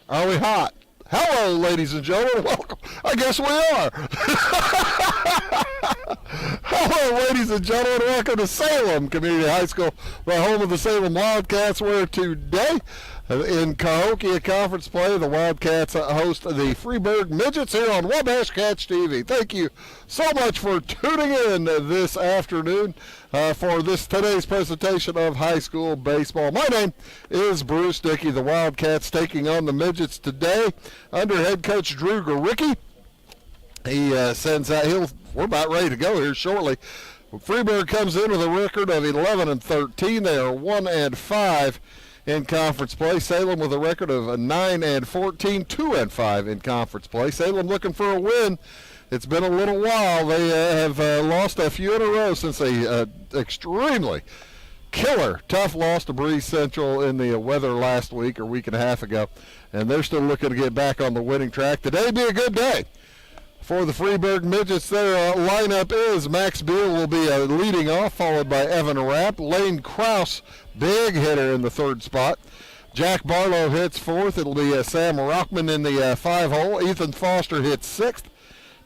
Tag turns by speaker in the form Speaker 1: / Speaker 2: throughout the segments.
Speaker 1: Are we hot? Hello, ladies and gentlemen. Welcome. I guess we are. Hello, ladies and gentlemen. Welcome to Salem Community High School, the home of the Salem Wildcats, where today in Cahokia Conference play, the Wildcats host the Freeburg Midgets here on Wabash Catch TV. Thank you so much for tuning in this afternoon for today's presentation of high school baseball. My name is Bruce Dickey. The Wildcats taking on the Midgets today under head coach Drew Garicki. He sends out. We're about ready to go here shortly. Freeburg comes in with a record of 11-13. They are 1-5 in conference play. Salem with a record of 9-14, 2-5 in conference play. Salem looking for a win. It's been a little while. They have lost a few in a row since a extremely killer, tough loss to Breeze Central in the weather last week or week and a half ago, and they're still looking to get back on the winning track. Today be a good day for the Freeburg Midgets. Their lineup is Max Beal will be leading off, followed by Evan Rapp. Lane Krause, big hitter in the third spot. Jack Barlow hits fourth. It'll be Sam Rockman in the 5-hole. Ethan Foster hits sixth.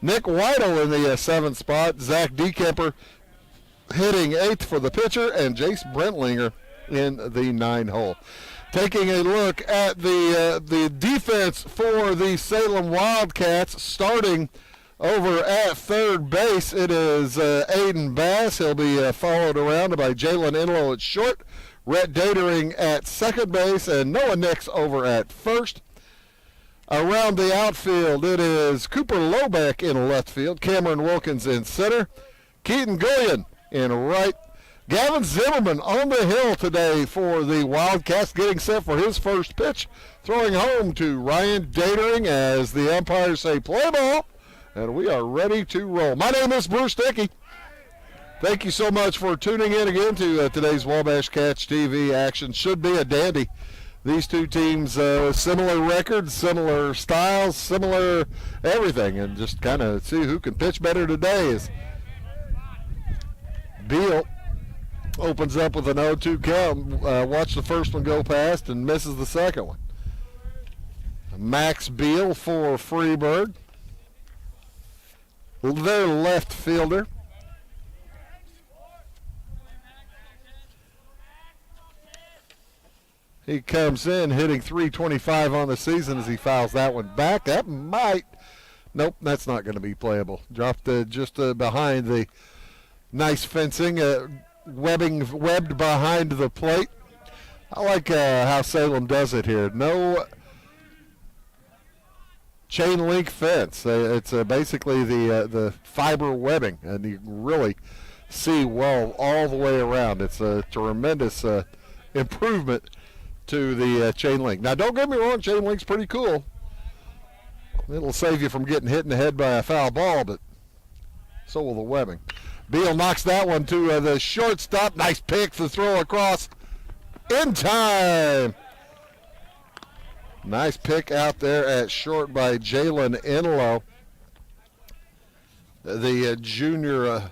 Speaker 1: Nick Weidel in the seventh spot. Zach Dekemper hitting eighth for the pitcher, and Jace Brentlinger in the 9-hole. Taking a look at the defense for the Salem Wildcats, starting over at third base, it is Aiden Bass. He'll be followed around by Jalen Enlow at short, Rhett Datering at second base, and Noah Nix over at first. Around the outfield, it is Cooper Lobeck in left field, Cameron Wilkins in center, Keaton Gullion in right. Gavin Zimmerman on the hill today for the Wildcats, getting set for his first pitch, throwing home to Ryan Datering as the umpires say play ball, and we are ready to roll. My name is Bruce Dickey. Thank you so much for tuning in again to today's Wabash Catch TV action. Should be a dandy. These two teams, similar records, similar styles, similar everything, and just kind of see who can pitch better today. As Beal opens up with an 0-2 count. Watch the first one go past and misses the second one. Max Beal for Freeburg, their left fielder. He comes in hitting .325 on the season as he fouls that one back. That might, nope, that's not going to be playable. Dropped just behind the nice fencing, webbed behind the plate. I like how Salem does it here. No chain link fence. It's basically the fiber webbing, and you can really see well all the way around. It's a tremendous improvement to the chain link. Now, don't get me wrong, chain link's pretty cool. It'll save you from getting hit in the head by a foul ball, but so will the webbing. Beal knocks that one to the shortstop. Nice pick to throw across in time. Nice pick out there at short by Jalen Enlow, the junior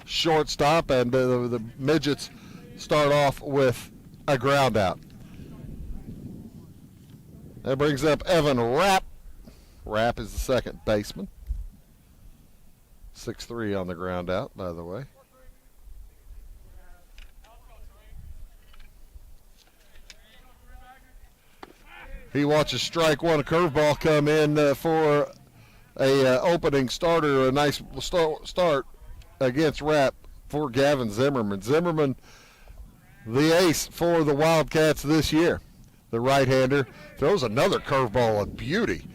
Speaker 1: shortstop, and the Midgets start off with a ground out. That brings up Evan Rapp. Rapp is the second baseman. 6'3" on the ground out, by the way. He watches strike one, a curveball come in for a opening starter, a nice start against Rapp for Gavin Zimmerman. Zimmerman, the ace for the Wildcats this year. The right-hander throws another curveball of beauty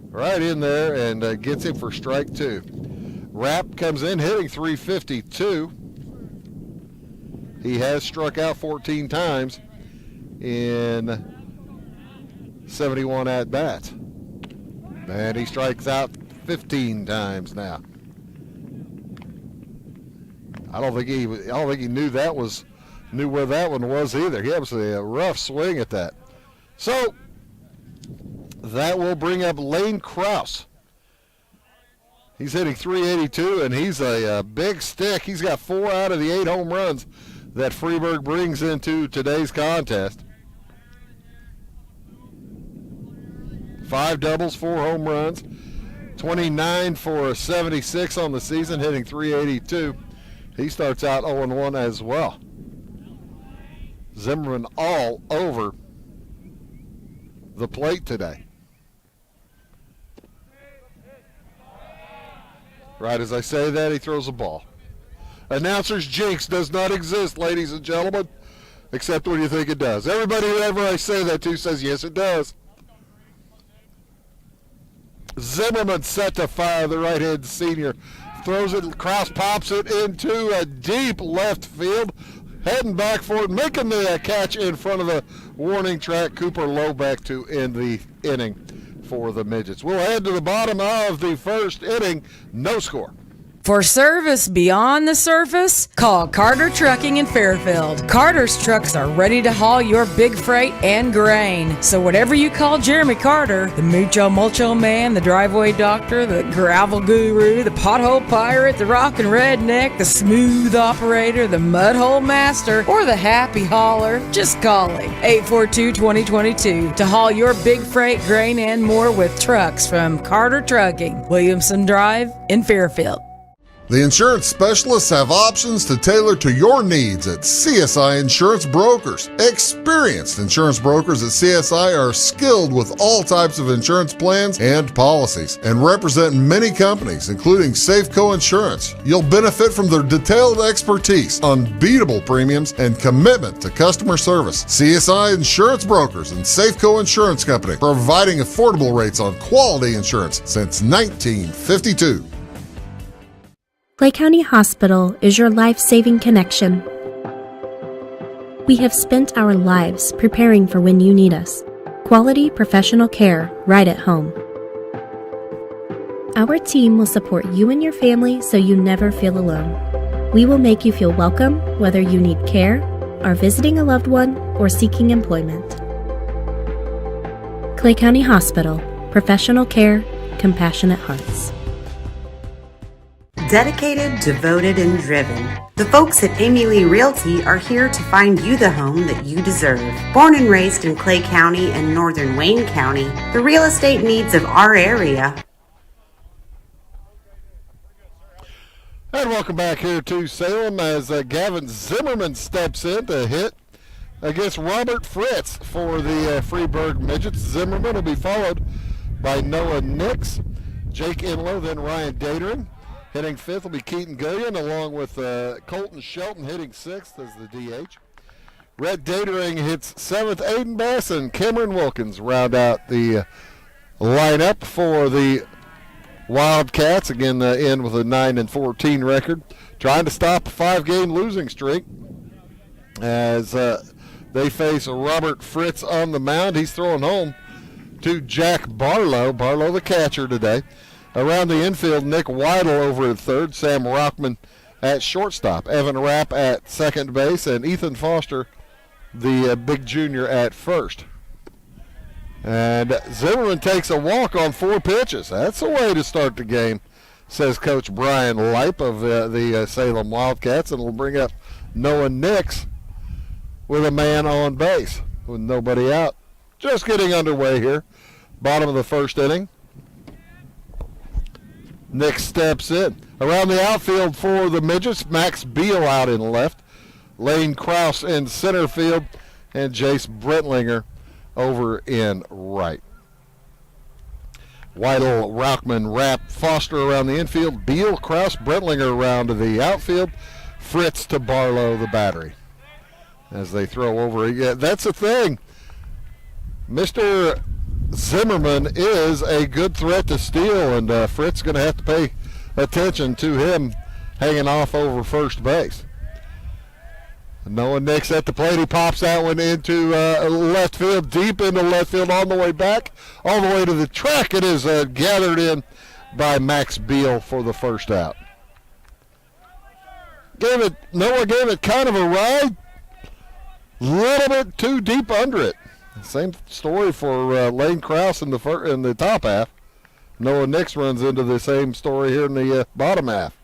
Speaker 1: right in there and gets him for strike two. Rapp comes in hitting .352. He has struck out 14 times in 71 at-bats. And he strikes out 15 times now. I don't think he knew where that one was either. He had a rough swing at that. So that will bring up Lane Krause. He's hitting .382, and he's a big stick. He's got 4 out of the 8 home runs that Freeburg brings into today's contest. 5 doubles, 4 home runs, 29 for a 76 on the season, hitting .382. He starts out 0-1 as well. Zimmerman all over the plate today. Right as I say that, he throws a ball. Announcer's jinx does not exist, ladies and gentlemen, except when you think it does. Everybody, whoever I say that to, says yes, it does. Zimmerman set to fire. The right-handed senior throws it. Krause pops it into a deep left field. Heading back for it, making the catch in front of the warning track. Cooper Lowe back to end the inning for the Midgets. We'll head to the bottom of the first inning. No score.
Speaker 2: For service beyond the surface, call Carter Trucking in Fairfield. Carter's trucks are ready to haul your big freight and grain. So whatever you call Jeremy Carter, the Mucho Mulcho Man, the driveway doctor, the gravel guru, the pothole pirate, the rockin' redneck, the smooth operator, the mudhole master, or the happy hauler, just call him. 842-2022 to haul your big freight, grain, and more with trucks from Carter Trucking, Williamson Drive in Fairfield.
Speaker 3: The insurance specialists have options to tailor to your needs at CSI Insurance Brokers. Experienced insurance brokers at CSI are skilled with all types of insurance plans and policies and represent many companies, including Safeco Insurance. You'll benefit from their detailed expertise, unbeatable premiums, and commitment to customer service. CSI Insurance Brokers and Safeco Insurance Company, providing affordable rates on quality insurance since 1952.
Speaker 4: Clay County Hospital is your life-saving connection. We have spent our lives preparing for when you need us. Quality professional care right at home. Our team will support you and your family so you never feel alone. We will make you feel welcome whether you need care, are visiting a loved one, or seeking employment. Clay County Hospital. Professional care, compassionate hearts.
Speaker 5: Dedicated, devoted, and driven. The folks at Amy Lee Realty are here to find you the home that you deserve. Born and raised in Clay County and northern Wayne County, the real estate needs of our area.
Speaker 1: And welcome back here to Salem as Gavin Zimmerman steps in to hit against Robert Fritz for the Freeburg Midgets. Zimmerman will be followed by Noah Nix, Jake Inlow, then Ryan Datering. Hitting fifth will be Keaton Gillian, along with Colton Shelton hitting sixth as the DH. Rhett Datering hits seventh. Aiden Bass and Cameron Wilkins round out the lineup for the Wildcats. Again, in with a 9-14 record. Trying to stop a 5-game losing streak as they face Robert Fritz on the mound. He's throwing home to Jack Barlow. Barlow the catcher today. Around the infield, Nick Weidel over at third, Sam Rockman at shortstop, Evan Rapp at second base, and Ethan Foster, the big junior, at first. And Zimmerman takes a walk on 4 pitches. That's a way to start the game, says Coach Brian Leip of the Salem Wildcats, and will bring up Noah Nix with a man on base with nobody out. Just getting underway here. Bottom of the first inning. Nick steps in. Around the outfield for the Midgets, Max Beal out in left, Lane Krause in center field, and Jace Brentlinger over in right. Weidel, Rockman, Rapp, Foster around the infield, Beal, Krause, Brentlinger around to the outfield, Fritz to Barlow, the battery. As they throw over, yeah, that's the thing. Mr. Zimmerman is a good threat to steal, and Fritz going to have to pay attention to him hanging off over first base. Noah Nix at the plate. He pops that one into left field, deep into left field, on the way back, all the way to the track. It is gathered in by Max Beal for the first out. Noah gave it kind of a ride, a little bit too deep under it. Same story for Lane Krause in the top half. Noah Nix runs into the same story here in the bottom half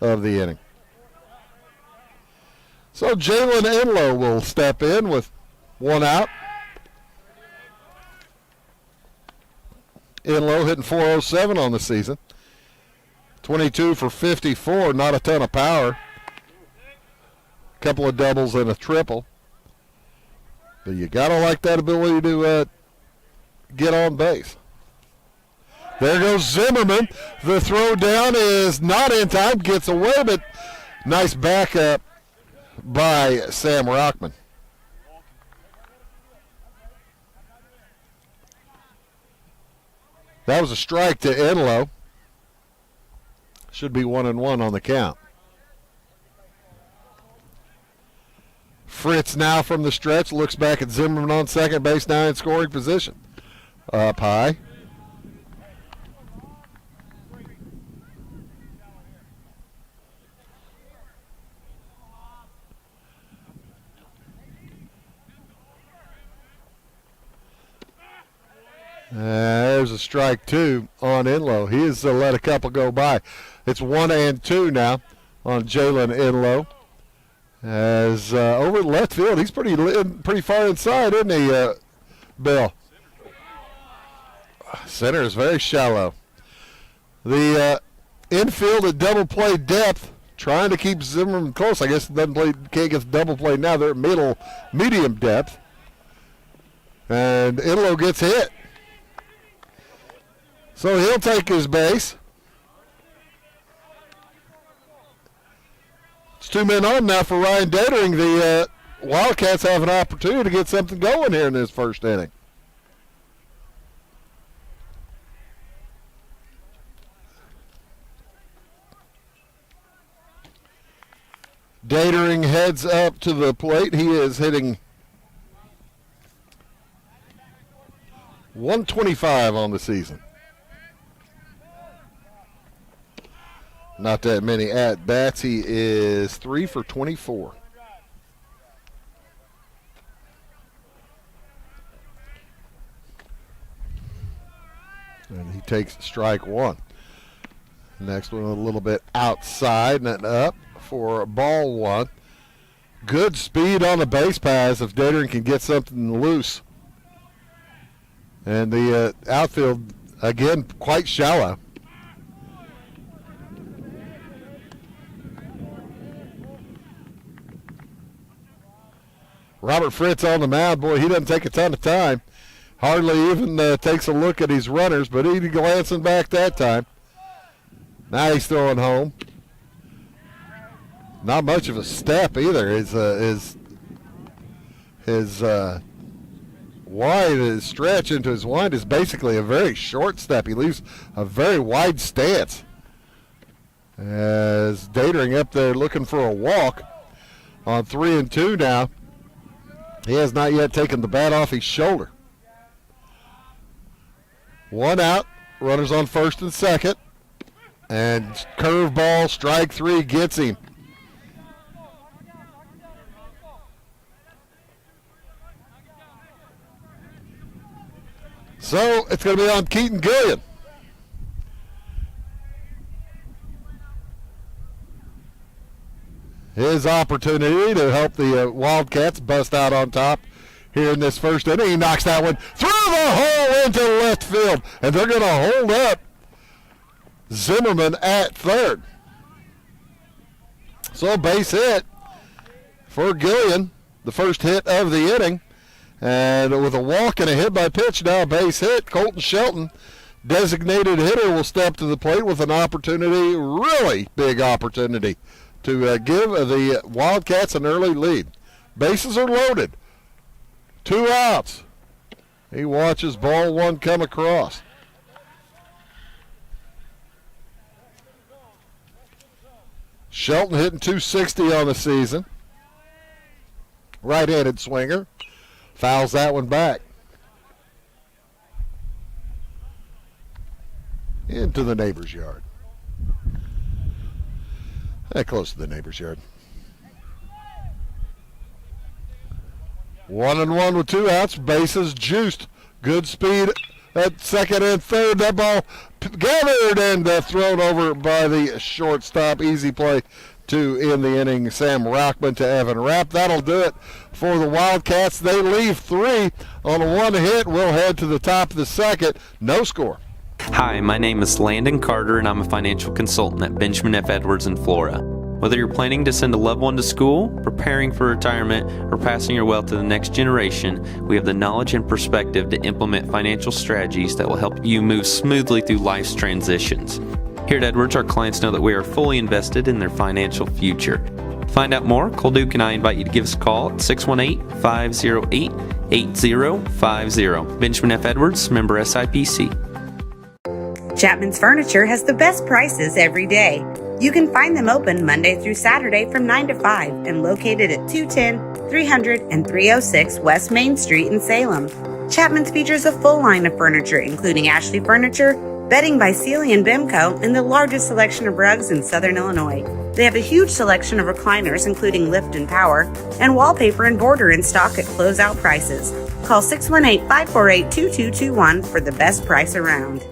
Speaker 1: of the inning. So Jalen Enlow will step in with one out. Inlow hitting 407 on the season. 22 for 54, not a ton of power. Couple of doubles and a triple. But you got to like that ability to get on base. There goes Zimmerman. The throw down is not in time, gets away, but nice backup by Sam Rockman. That was a strike to Inlow. Should be 1-1 on the count. Fritz now from the stretch, looks back at Zimmerman on second base, now in scoring position. Up high. There's a strike 2 on Inlow. He has let a couple go by. It's 1-2 now on Jalen Inlow. As over left field, he's pretty far inside, isn't he, Bill? Center is very shallow. The infield at double play depth, trying to keep Zimmerman close. I guess can't get double play now. They're at medium depth. And Inlow gets hit. So he'll take his base. It's 2 men on now for Ryan Datering. The Wildcats have an opportunity to get something going here in this first inning. Datering heads up to the plate. He is hitting 125 on the season. Not that many at-bats. He is 3 for 24. And he takes strike 1. Next one a little bit outside and up for ball 1. Good speed on the base pass if Datering can get something loose. And the outfield, again, quite shallow. Robert Fritz on the mound. Boy, he doesn't take a ton of time. Hardly even takes a look at his runners, but he's glancing back that time. Now he's throwing home. Not much of a step either. His wide stretch into his wind is basically a very short step. He leaves a very wide stance. As Datering up there looking for a walk on 3-2 now. He has not yet taken the bat off his shoulder. 1 out, runners on first and second. And curveball, strike 3 gets him. So it's going to be on Keaton Gillian. His opportunity to help the Wildcats bust out on top here in this first inning. He knocks that one through the hole into left field. And they're going to hold up Zimmerman at third. So base hit for Gillian, the first hit of the inning. And with a walk and a hit by pitch, now base hit. Colton Shelton, designated hitter, will step to the plate with an opportunity, really big opportunity, to give the Wildcats an early lead. Bases are loaded. 2 outs. He watches ball 1 come across. Shelton hitting .260 on the season. Right-handed swinger. Fouls that one back. Into the neighbor's yard. Close to the neighbor's yard. 1-1 with 2 outs. Bases juiced. Good speed at second and third. That ball gathered and thrown over by the shortstop. Easy play to end the inning. Sam Rockman to Evan Rapp. That'll do it for the Wildcats. They leave 3 on a 1 hit. We'll head to the top of the second. No score.
Speaker 6: Hi, my name is Landon Carter, and I'm a financial consultant at Benjamin F. Edwards in Flora. Whether you're planning to send a loved one to school, preparing for retirement, or passing your wealth to the next generation, we have the knowledge and perspective to implement financial strategies that will help you move smoothly through life's transitions. Here at Edwards, our clients know that we are fully invested in their financial future. To find out more, Cole Duke and I invite you to give us a call at 618-508-8050. Benjamin F. Edwards, member SIPC.
Speaker 5: Chapman's Furniture has the best prices every day. You can find them open Monday through Saturday from 9 to 5 and located at 210, 300, and 306 West Main Street in Salem. Chapman's features a full line of furniture, including Ashley Furniture, bedding by Sealy and Bimco, and the largest selection of rugs in Southern Illinois. They have a huge selection of recliners, including lift and power, and wallpaper and border in stock at closeout prices. Call 618-548-2221 for the best price around.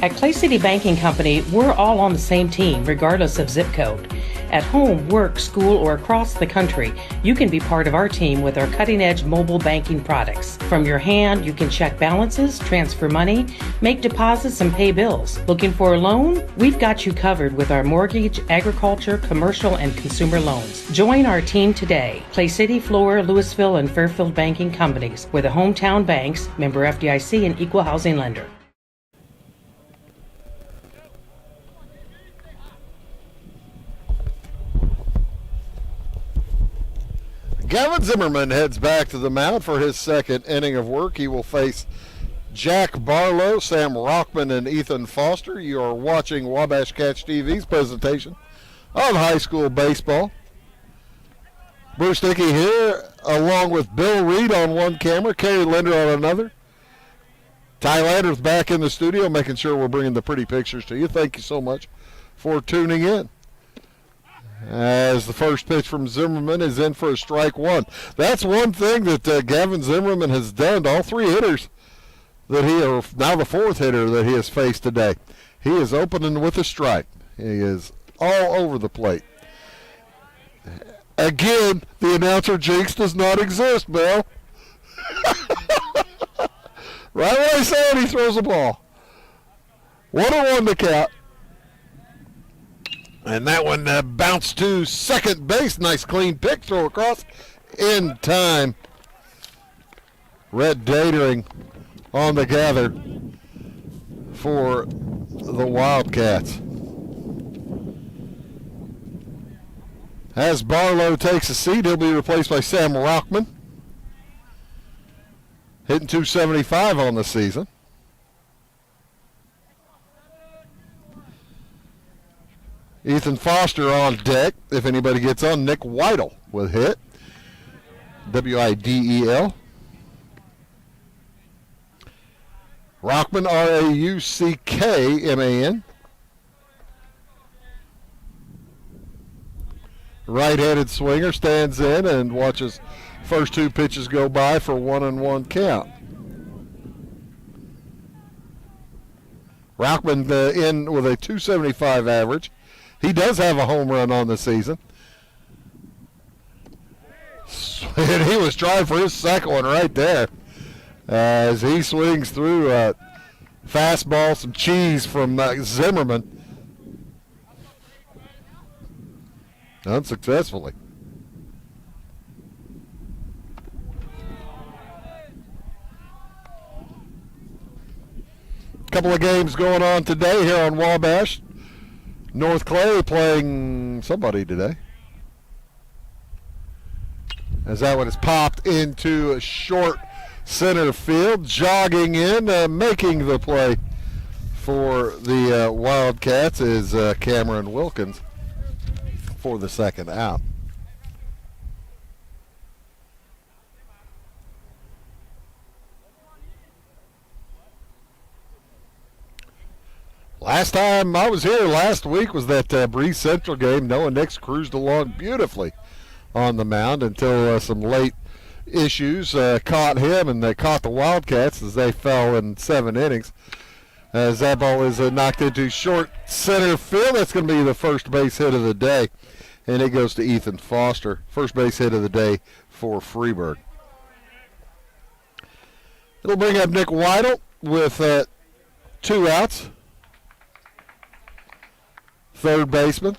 Speaker 7: At Clay City Banking Company, we're all on the same team, regardless of zip code. At home, work, school, or across the country, you can be part of our team with our cutting-edge mobile banking products. From your hand, you can check balances, transfer money, make deposits, and pay bills. Looking for a loan? We've got you covered with our mortgage, agriculture, commercial, and consumer loans. Join our team today. Clay City, Flora, Louisville, and Fairfield Banking Companies. We're the hometown banks, member FDIC, and equal housing lender.
Speaker 1: Gavin Zimmerman heads back to the mound for his second inning of work. He will face Jack Barlow, Sam Rockman, and Ethan Foster. You are watching Wabash Catch TV's presentation of high school baseball. Bruce Dickey here, along with Bill Reed on one camera, Kerry Linder on another. Ty Landers back in the studio, making sure we're bringing the pretty pictures to you. Thank you so much for tuning in. As the first pitch from Zimmerman is in for a strike one. That's one thing that Gavin Zimmerman has done to all three hitters that now the fourth hitter that he has faced today. He is opening with a strike. He is all over the plate. Again, the announcer jinx does not exist, Bill. Right when I say it, he throws the ball. 1-1 to count. And that one bounced to second base. Nice clean pick, throw across in time. Red Datering on the gather for the Wildcats. As Barlow takes a seat, he'll be replaced by Sam Rockman. Hitting .275 on the season. Ethan Foster on deck. If anybody gets on, Nick Weidel with hit. Widel. Rockman, Rauckman. Right-handed swinger stands in and watches first two pitches go by for 1-1 count. Rockman in with a .275 average. He does have a home run on the season. And he was trying for his second one right there. As he swings through a fastball, some cheese from Zimmerman. Unsuccessfully. Couple of games going on today here on Wabash. North Clay playing somebody today. As that one is popped into a short center field. Jogging in, making the play for the Wildcats is Cameron Wilkins for the second out. Last time I was here last week was that Breeze Central game. Noah Nix cruised along beautifully on the mound until some late issues caught him, and they caught the Wildcats as they fell in 7 innings. As that ball is knocked into short center field, that's going to be the first base hit of the day, and it goes to Ethan Foster. First base hit of the day for Freeburg. It'll bring up Nick Weidel with 2 outs. Third baseman.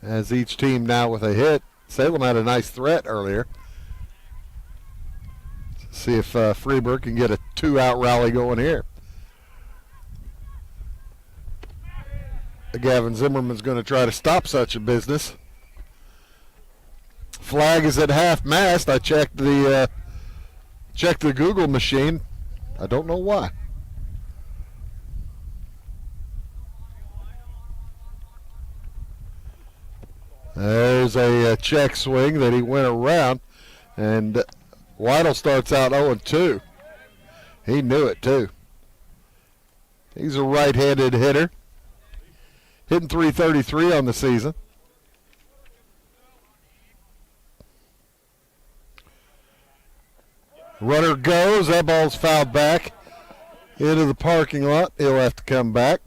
Speaker 1: As each team now with a hit. Salem had a nice threat earlier. See if Freeburg can get a 2-out rally going here. Gavin Zimmerman's going to try to stop such a business. Flag is at half mast. I checked the Google machine. I don't know why. There's a check swing that he went around, and Weidel starts out 0-2. He knew it too. He's a right-handed hitter. Hitting .333 on the season. Runner goes. That ball's fouled back into the parking lot. He'll have to come back.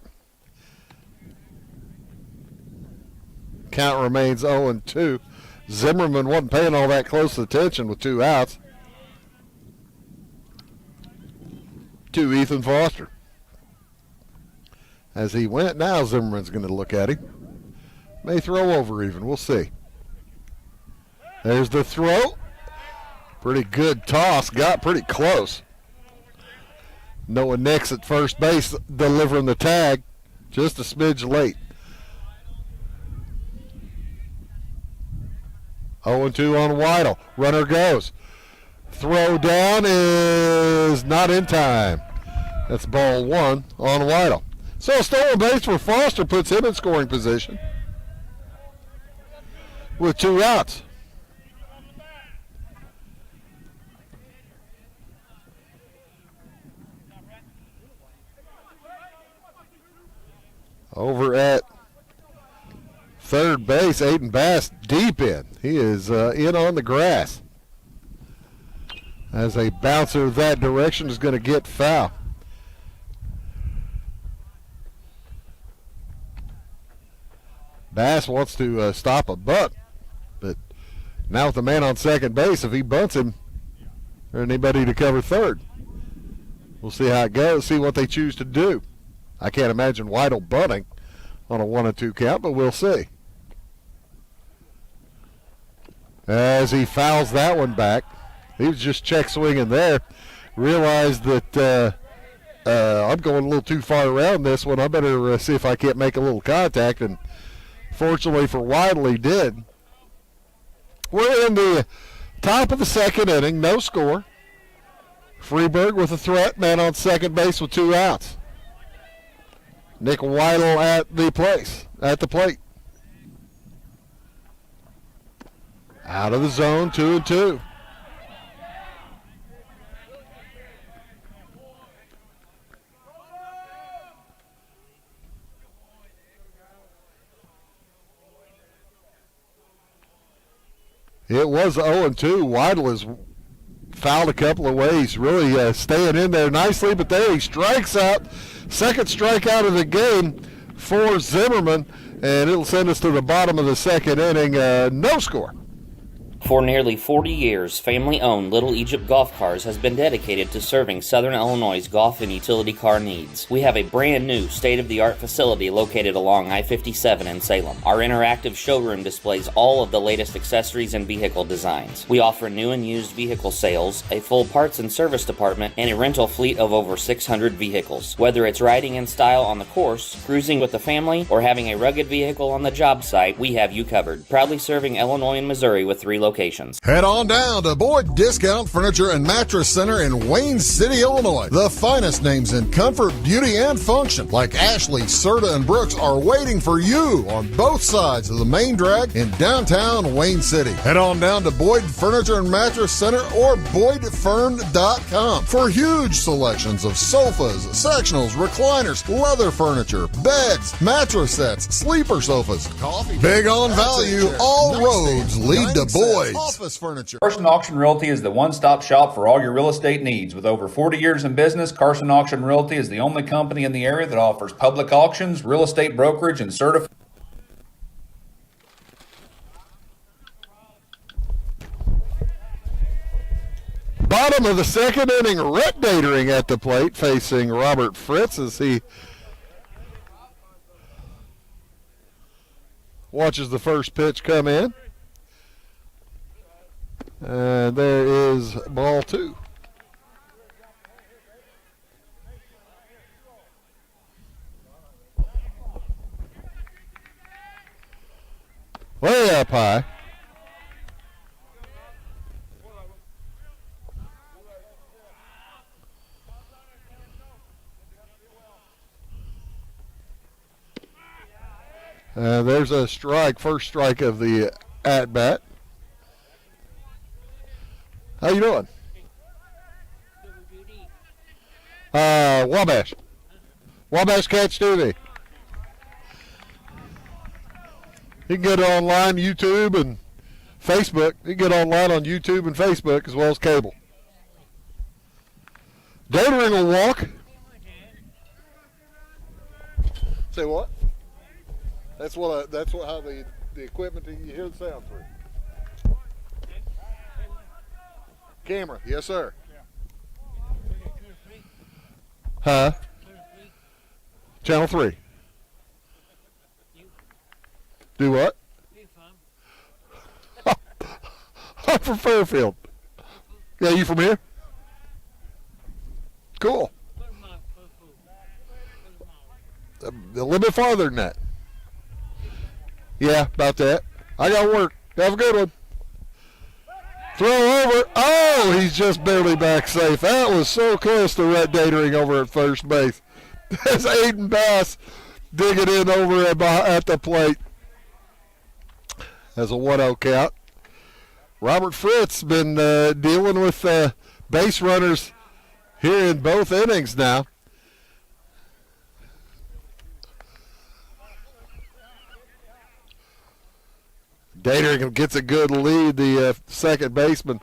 Speaker 1: Count remains 0-2. Zimmerman wasn't paying all that close attention with 2 outs. To Ethan Foster. As he went, now Zimmerman's going to look at him. May throw over even. We'll see. There's the throw. Pretty good toss. Got pretty close. Noah Nix at first base delivering the tag. Just a smidge late. 0-2 on Weidel. Runner goes. Throw down is not in time. That's ball 1 on Weidel. So a stolen base for Foster puts him in scoring position with 2 outs. Over at third base, Aiden Bass deep in. He is in on the grass. As a bouncer that direction is going to get foul. Bass wants to stop a bunt, but now with the man on second base, if he bunts him, or anybody to cover third. We'll see how it goes, see what they choose to do. I can't imagine Weidel bunting on a 1-2 count, but we'll see. As he fouls that one back, he was just check swinging there. Realized that I'm going a little too far around this one. I better see if I can't make a little contact, and fortunately for Weidel, he did. We're in the top of the second inning, no score. Freeburg with a threat, man on second base with 2 outs. Nick Weidel at the plate. Out of the zone, 2-2. It was 0-2. Weidel has fouled a couple of ways, really staying in there nicely, but there he strikes out. Second strikeout of the game for Zimmerman, and it'll send us to the bottom of the second inning. No score.
Speaker 8: For nearly 40 years, family-owned Little Egypt Golf Cars has been dedicated to serving Southern Illinois' golf and utility car needs. We have a brand new state-of-the-art facility located along I-57 in Salem. Our interactive showroom displays all of the latest accessories and vehicle designs. We offer new and used vehicle sales, a full parts and service department, and a rental fleet of over 600 vehicles. Whether it's riding in style on the course, cruising with the family, or having a rugged vehicle on the job site, we have you covered. Proudly serving Illinois and Missouri with 3 locations.
Speaker 3: Head on down to Boyd Discount Furniture and Mattress Center in Wayne City, Illinois. The finest names in comfort, beauty, and function, like Ashley, Serta, and Brooks, are waiting for you on both sides of the main drag in downtown Wayne City. Head on down to Boyd Furniture and Mattress Center or BoydFern.com for huge selections of sofas, sectionals, recliners, leather furniture, beds, mattress sets, sleeper sofas, coffee. Big on value, all roads lead to Boyd. Office furniture.
Speaker 9: Carson Auction Realty is the one-stop shop for all your real estate needs. With over 40 years in business, Carson Auction Realty is the only company in the area that offers public auctions, real estate brokerage, and certified.
Speaker 1: Bottom of the second inning, Rhett Datering at the plate facing Robert Fritz as he watches the first pitch come in. And there is ball 2. Way up high. There's a strike, first strike of the at-bat. How you doing? Wabash. Wabash Catch TV. You can get it online, YouTube and Facebook. You can get online on YouTube and Facebook as well as cable. Datering will walk. Say what? That's how the equipment you hear the sound through. Camera, yes sir. Huh? Channel 3. Do what? I'm from Fairfield. Yeah, you from here? Cool. A little bit farther than that. Yeah, about that. I got work. Have a good one. Throw over. Oh, he's just barely back safe. That was so close to Rhett Datering over at first base. There's Aiden Bass digging in over at the plate. As a 1-0 count. Robert Fritz been dealing with base runners here in both innings now. Datering gets a good lead, the second baseman.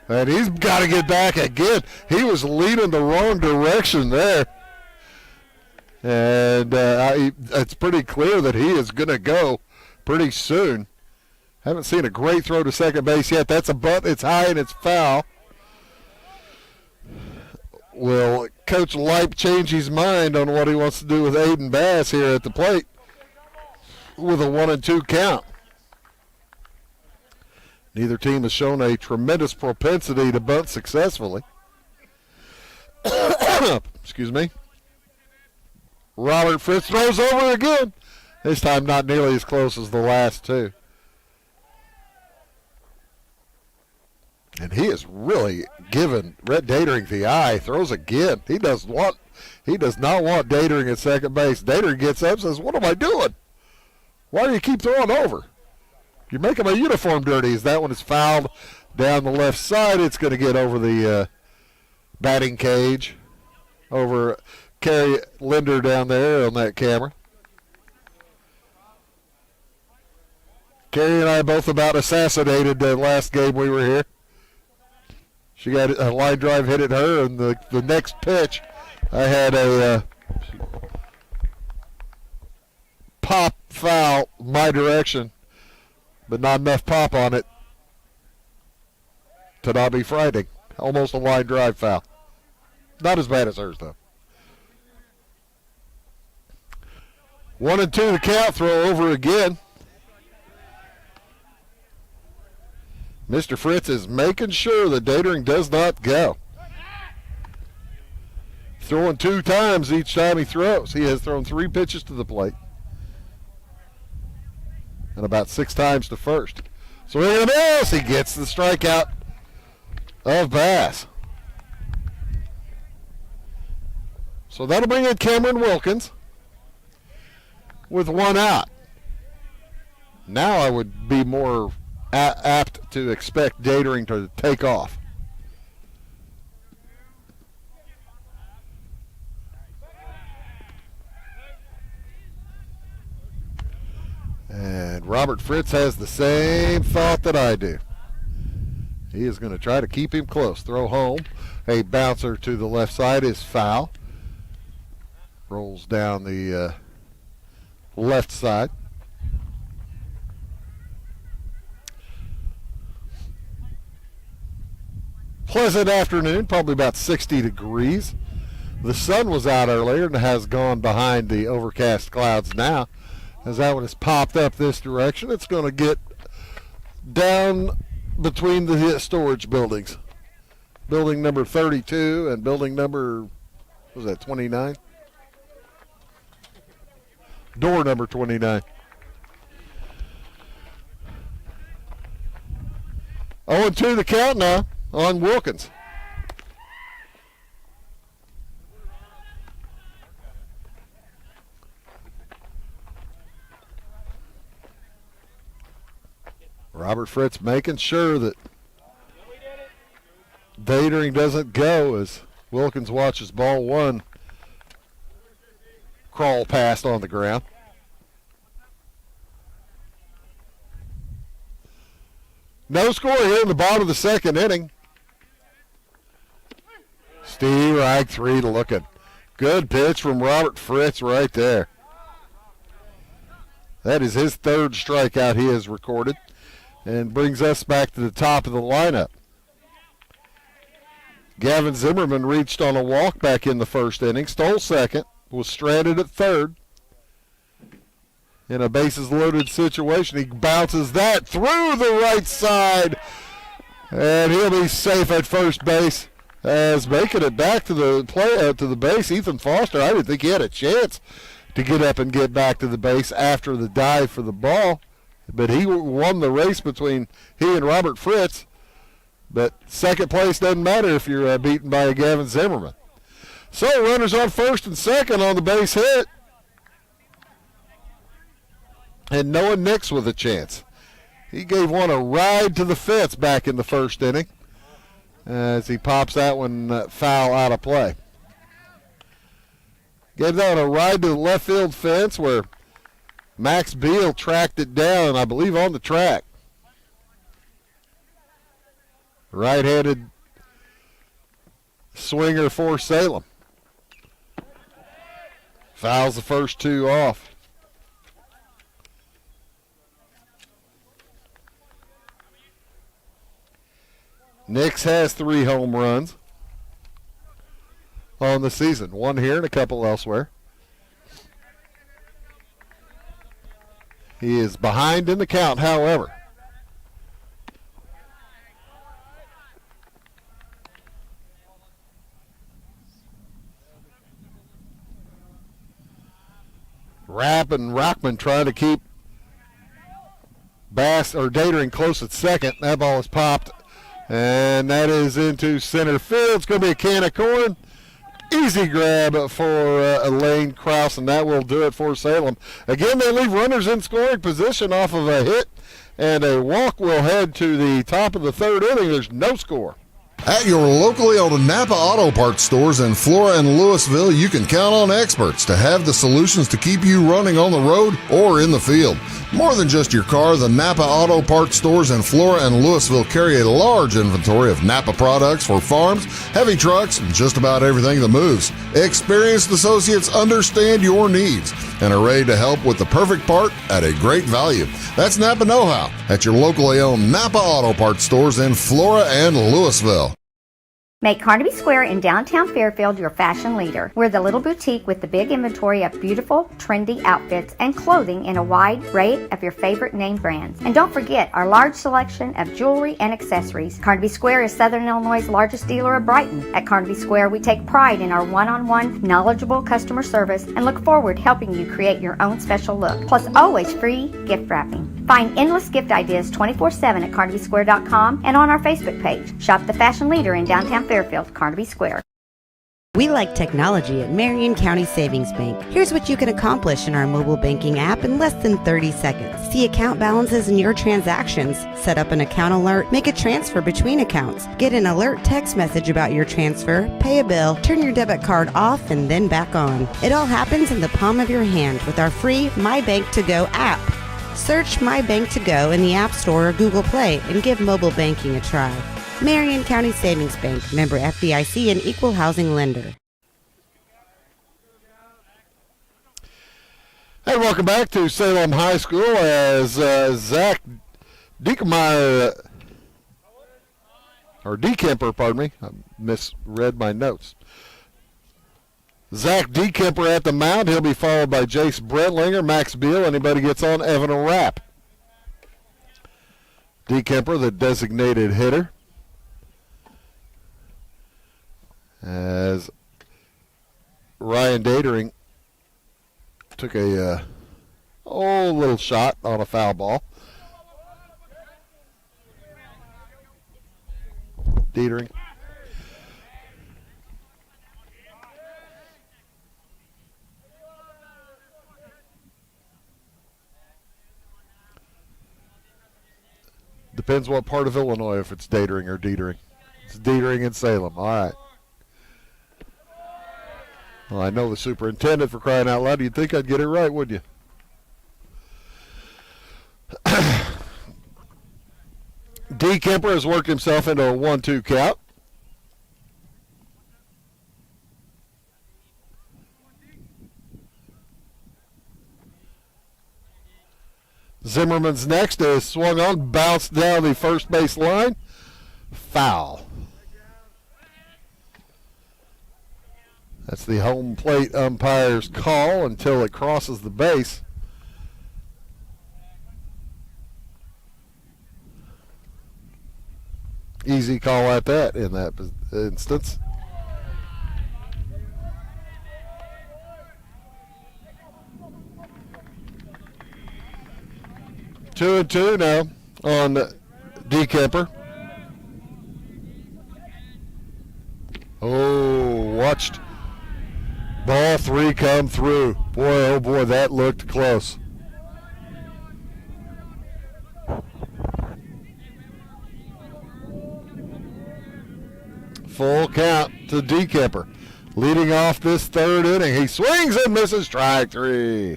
Speaker 1: And he's got to get back again. He was leading the wrong direction there. And it's pretty clear that he is going to go pretty soon. Haven't seen a great throw to second base yet. That's a bunt. It's high and it's foul. Will Coach Leip change his mind on what he wants to do with Aiden Bass here at the plate with a 1-2 count? Neither team has shown a tremendous propensity to bunt successfully. Excuse me. Robert Fritz throws over again. This time not nearly as close as the last two. And he is really giving Rhett Datering the eye. Throws again. He does not want Datering at second base. Datering gets up and says, "What am I doing? Why do you keep throwing over? You're making my uniform dirty." As that one is fouled down the left side, it's going to get over the batting cage. Over Kerry Linder down there on that camera. Kerry and I both about assassinated the last game we were here. She got a line drive hit at her, and the next pitch, I had a pop foul my direction, but not enough pop on it to not be frightening. Almost a line drive foul. Not as bad as hers, though. 1-2 the count, throw over again. Mr. Fritz is making sure that Datering does not go. Throwing 2 times each time he throws. He has thrown 3 pitches to the plate. And about 6 times to first. So here it is. He gets the strikeout of Bass. So that'll bring in Cameron Wilkins with 1 out. Now I would be more apt to expect Datering to take off. And Robert Fritz has the same thought that I do. He is going to try to keep him close. Throw home. A bouncer to the left side is foul. Rolls down the left side. pleasant afternoon, probably about 60 degrees. The sun was out earlier and has gone behind the overcast clouds now. As that one has popped up this direction, it's going to get down between the storage buildings. Building number 32 and building number, what was that, 29? Door number 29. 0-2 the count now on Wilkins. Robert Fritz making sure that Datering doesn't go as Wilkins watches ball one crawl past on the ground. No score here in the bottom of the second inning. Steve Reich, 3 to looking. Good pitch from Robert Fritz right there. That is his third strikeout he has recorded and brings us back to the top of the lineup. Gavin Zimmerman reached on a walk back in the first inning, stole second, was stranded at third. In a bases loaded situation, he bounces that through the right side, and he'll be safe at first base. As making it back to the base, Ethan Foster, I didn't think he had a chance to get up and get back to the base after the dive for the ball, but he won the race between he and Robert Fritz. But second place doesn't matter if you're beaten by a Gavin Zimmerman. So runners on first and second on the base hit. And Noah Nix with a chance. He gave one a ride to the fence back in the first inning as he pops that one foul out of play. Gave that one a ride to the left field fence where Max Beal tracked it down, I believe, on the track. Right-handed swinger for Salem. Fouls the first two off. Nix has 3 home runs on the season. 1 here and a couple elsewhere. He is behind in the count, however. Rapp and Rockman trying to keep Datering close at second. That ball is popped, and that is into center field. It's going to be a can of corn. Easy grab for Elaine Krause, and that will do it for Salem. Again, they leave runners in scoring position off of a hit, and a walk will head to the top of the third inning. There's no score.
Speaker 3: At your locally owned Napa Auto Parts stores in Flora and Louisville, you can count on experts to have the solutions to keep you running on the road or in the field. More than just your car, the Napa Auto Parts stores in Flora and Louisville carry a large inventory of Napa products for farms, heavy trucks, and just about everything that moves. Experienced associates understand your needs and are ready to help with the perfect part at a great value. That's Napa Know-How at your locally owned Napa Auto Parts stores in Flora and Louisville.
Speaker 10: Make Carnaby Square in downtown Fairfield your fashion leader. We're the little boutique with the big inventory of beautiful, trendy outfits and clothing in a wide array of your favorite name brands. And don't forget our large selection of jewelry and accessories. Carnaby Square is Southern Illinois' largest dealer of Brighton. At Carnaby Square, we take pride in our one-on-one, knowledgeable customer service and look forward to helping you create your own special look. Plus, always free gift wrapping. Find endless gift ideas 24/7 at CarnabySquare.com and on our Facebook page. Shop the fashion leader in downtown Fairfield, Carnaby Square.
Speaker 5: We like technology at Marion County Savings Bank. Here's what you can accomplish in our mobile banking app in less than 30 seconds. See account balances in your transactions, set up an account alert, make a transfer between accounts, get an alert text message about your transfer, pay a bill, turn your debit card off and then back on. It all happens in the palm of your hand with our free My Bank to Go app. Search My Bank to Go in the App Store or Google Play and give mobile banking a try. Marion County Savings Bank, member FDIC and equal housing lender.
Speaker 1: And welcome back to Salem High School as Zach Diekemeyer or DeKemper, pardon me. I misread my notes. Zach DeKemper at the mound. He'll be followed by Jace Brentlinger, Max Beal. Anybody gets on, Evan Rapp. DeKemper, the designated hitter. As Ryan Datering took a little shot on a foul ball. Datering. Depends what part of Illinois, if it's Datering or Dietering. It's Dietering in Salem. All right. Well, I know the superintendent, for crying out loud. You'd think I'd get it right, wouldn't you? DeKemper has worked himself into a 1-2 count. Zimmerman's next is swung on, bounced down the first base line. Foul. That's the home plate umpire's call until it crosses the base. Easy call at that in that instance. Two and two now on DeKemper. Oh, watched ball three come through. Boy, oh boy, that looked close. Full count to DeKemper. Leading off this third inning. He swings and misses, strike three.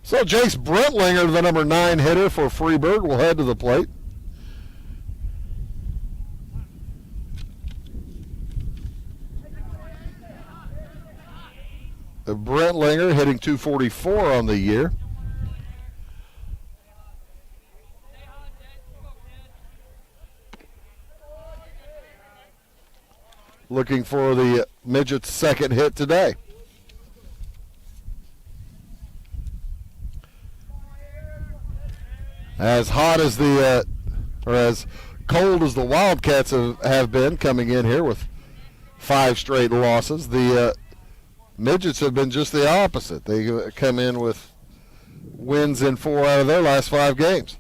Speaker 1: So Jace Brentlinger, the number 9 hitter for Freeburg, will head to the plate. Brentlinger hitting .244 on the year. Looking for the Midget's second hit today. As hot as or as cold as the Wildcats have been coming in here with 5 straight losses, the Midgets have been just the opposite. They come in with wins in 4 out of their last 5 games.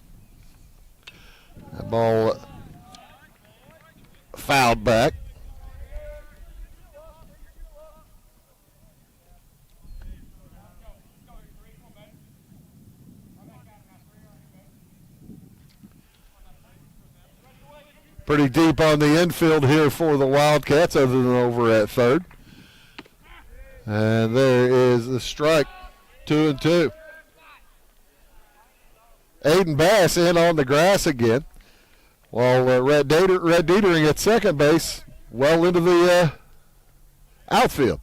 Speaker 1: That ball fouled back. Pretty deep on the infield here for the Wildcats, other than over at third. And there is the strike, 2-2. Aiden Bass in on the grass again, while Red Dietering at second base, well into the outfield.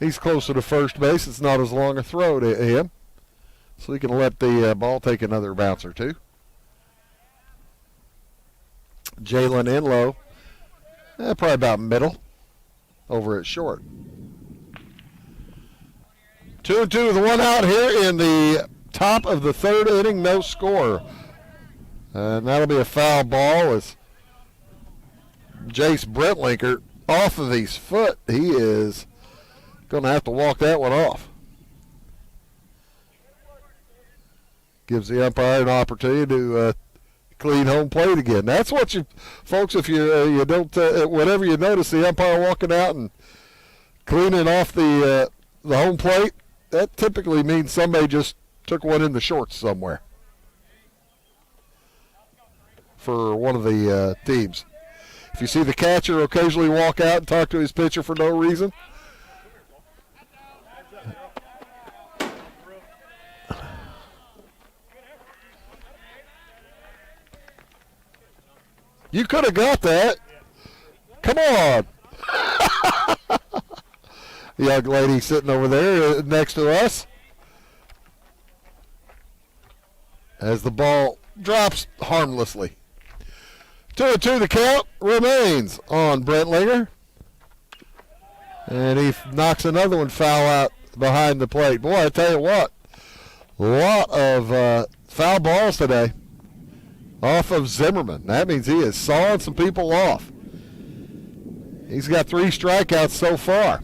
Speaker 1: He's closer to first base. It's not as long a throw to him, so he can let the ball take another bounce or two. Jalen Enlow, probably about middle, over at short. 2-2 with 1 out here in the top of the third inning, no score. And that'll be a foul ball as Jace Brentlinger off of his foot. He is going to have to walk that one off. Gives the umpire an opportunity to clean home plate again. That's what you, folks, if you don't, whenever you notice the umpire walking out and cleaning off the home plate, that typically means somebody just took one in the shorts somewhere for one of the teams. If you see the catcher occasionally walk out and talk to his pitcher for no reason, you could have got that. Come on. The young lady sitting over there next to us. as the ball drops harmlessly. 2-2 the count remains on Brentlinger. And he knocks another one foul out behind the plate. Boy, I tell you what, a lot of foul balls today off of Zimmerman. That means he is sawing some people off. He's got 3 strikeouts so far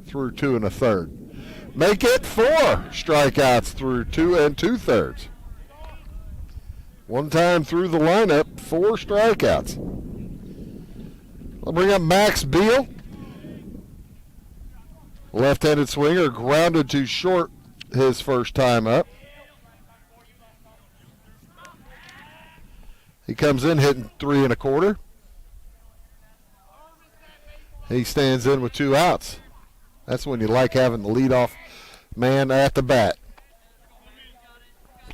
Speaker 1: through 2 1/3. Make it 4 strikeouts through 2 2/3. One time through the lineup, 4 strikeouts. I'll bring up Max Beal. Left-handed swinger, grounded to short his first time up. He comes in hitting 3 1/4. He stands in with 2 outs. That's when you like having the leadoff man at the bat.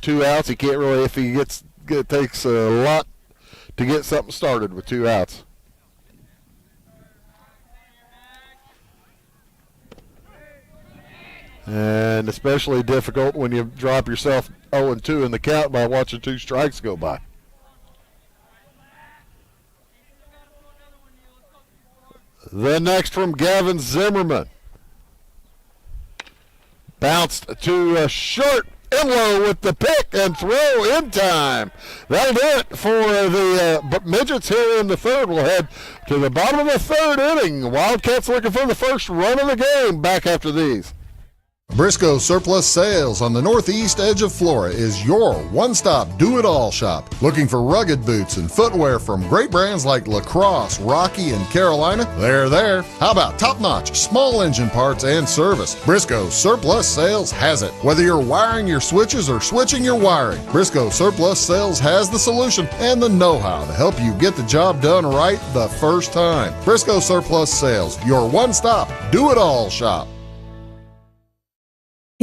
Speaker 1: 2 outs, he can't really, if he it takes a lot to get something started with 2 outs. And especially difficult when you drop yourself 0-2 in the count by watching 2 strikes go by. The next from Gavin Zimmerman. Bounced to short. Enlow with the pick and throw in time. That'll do it for the Midgets here in the third. We'll head to the bottom of the third inning. Wildcats looking for the first run of the game. Back after these.
Speaker 3: Briscoe Surplus Sales on the northeast edge of Flora is your one-stop do-it-all shop. Looking for rugged boots and footwear from great brands like Lacrosse, Rocky, and Carolina? They're there. How about top-notch small engine parts and service? Briscoe Surplus Sales has it. Whether you're wiring your switches or switching your wiring, Briscoe Surplus Sales has the solution and the know-how to help you get the job done right the first time. Briscoe Surplus Sales, your one-stop do-it-all shop.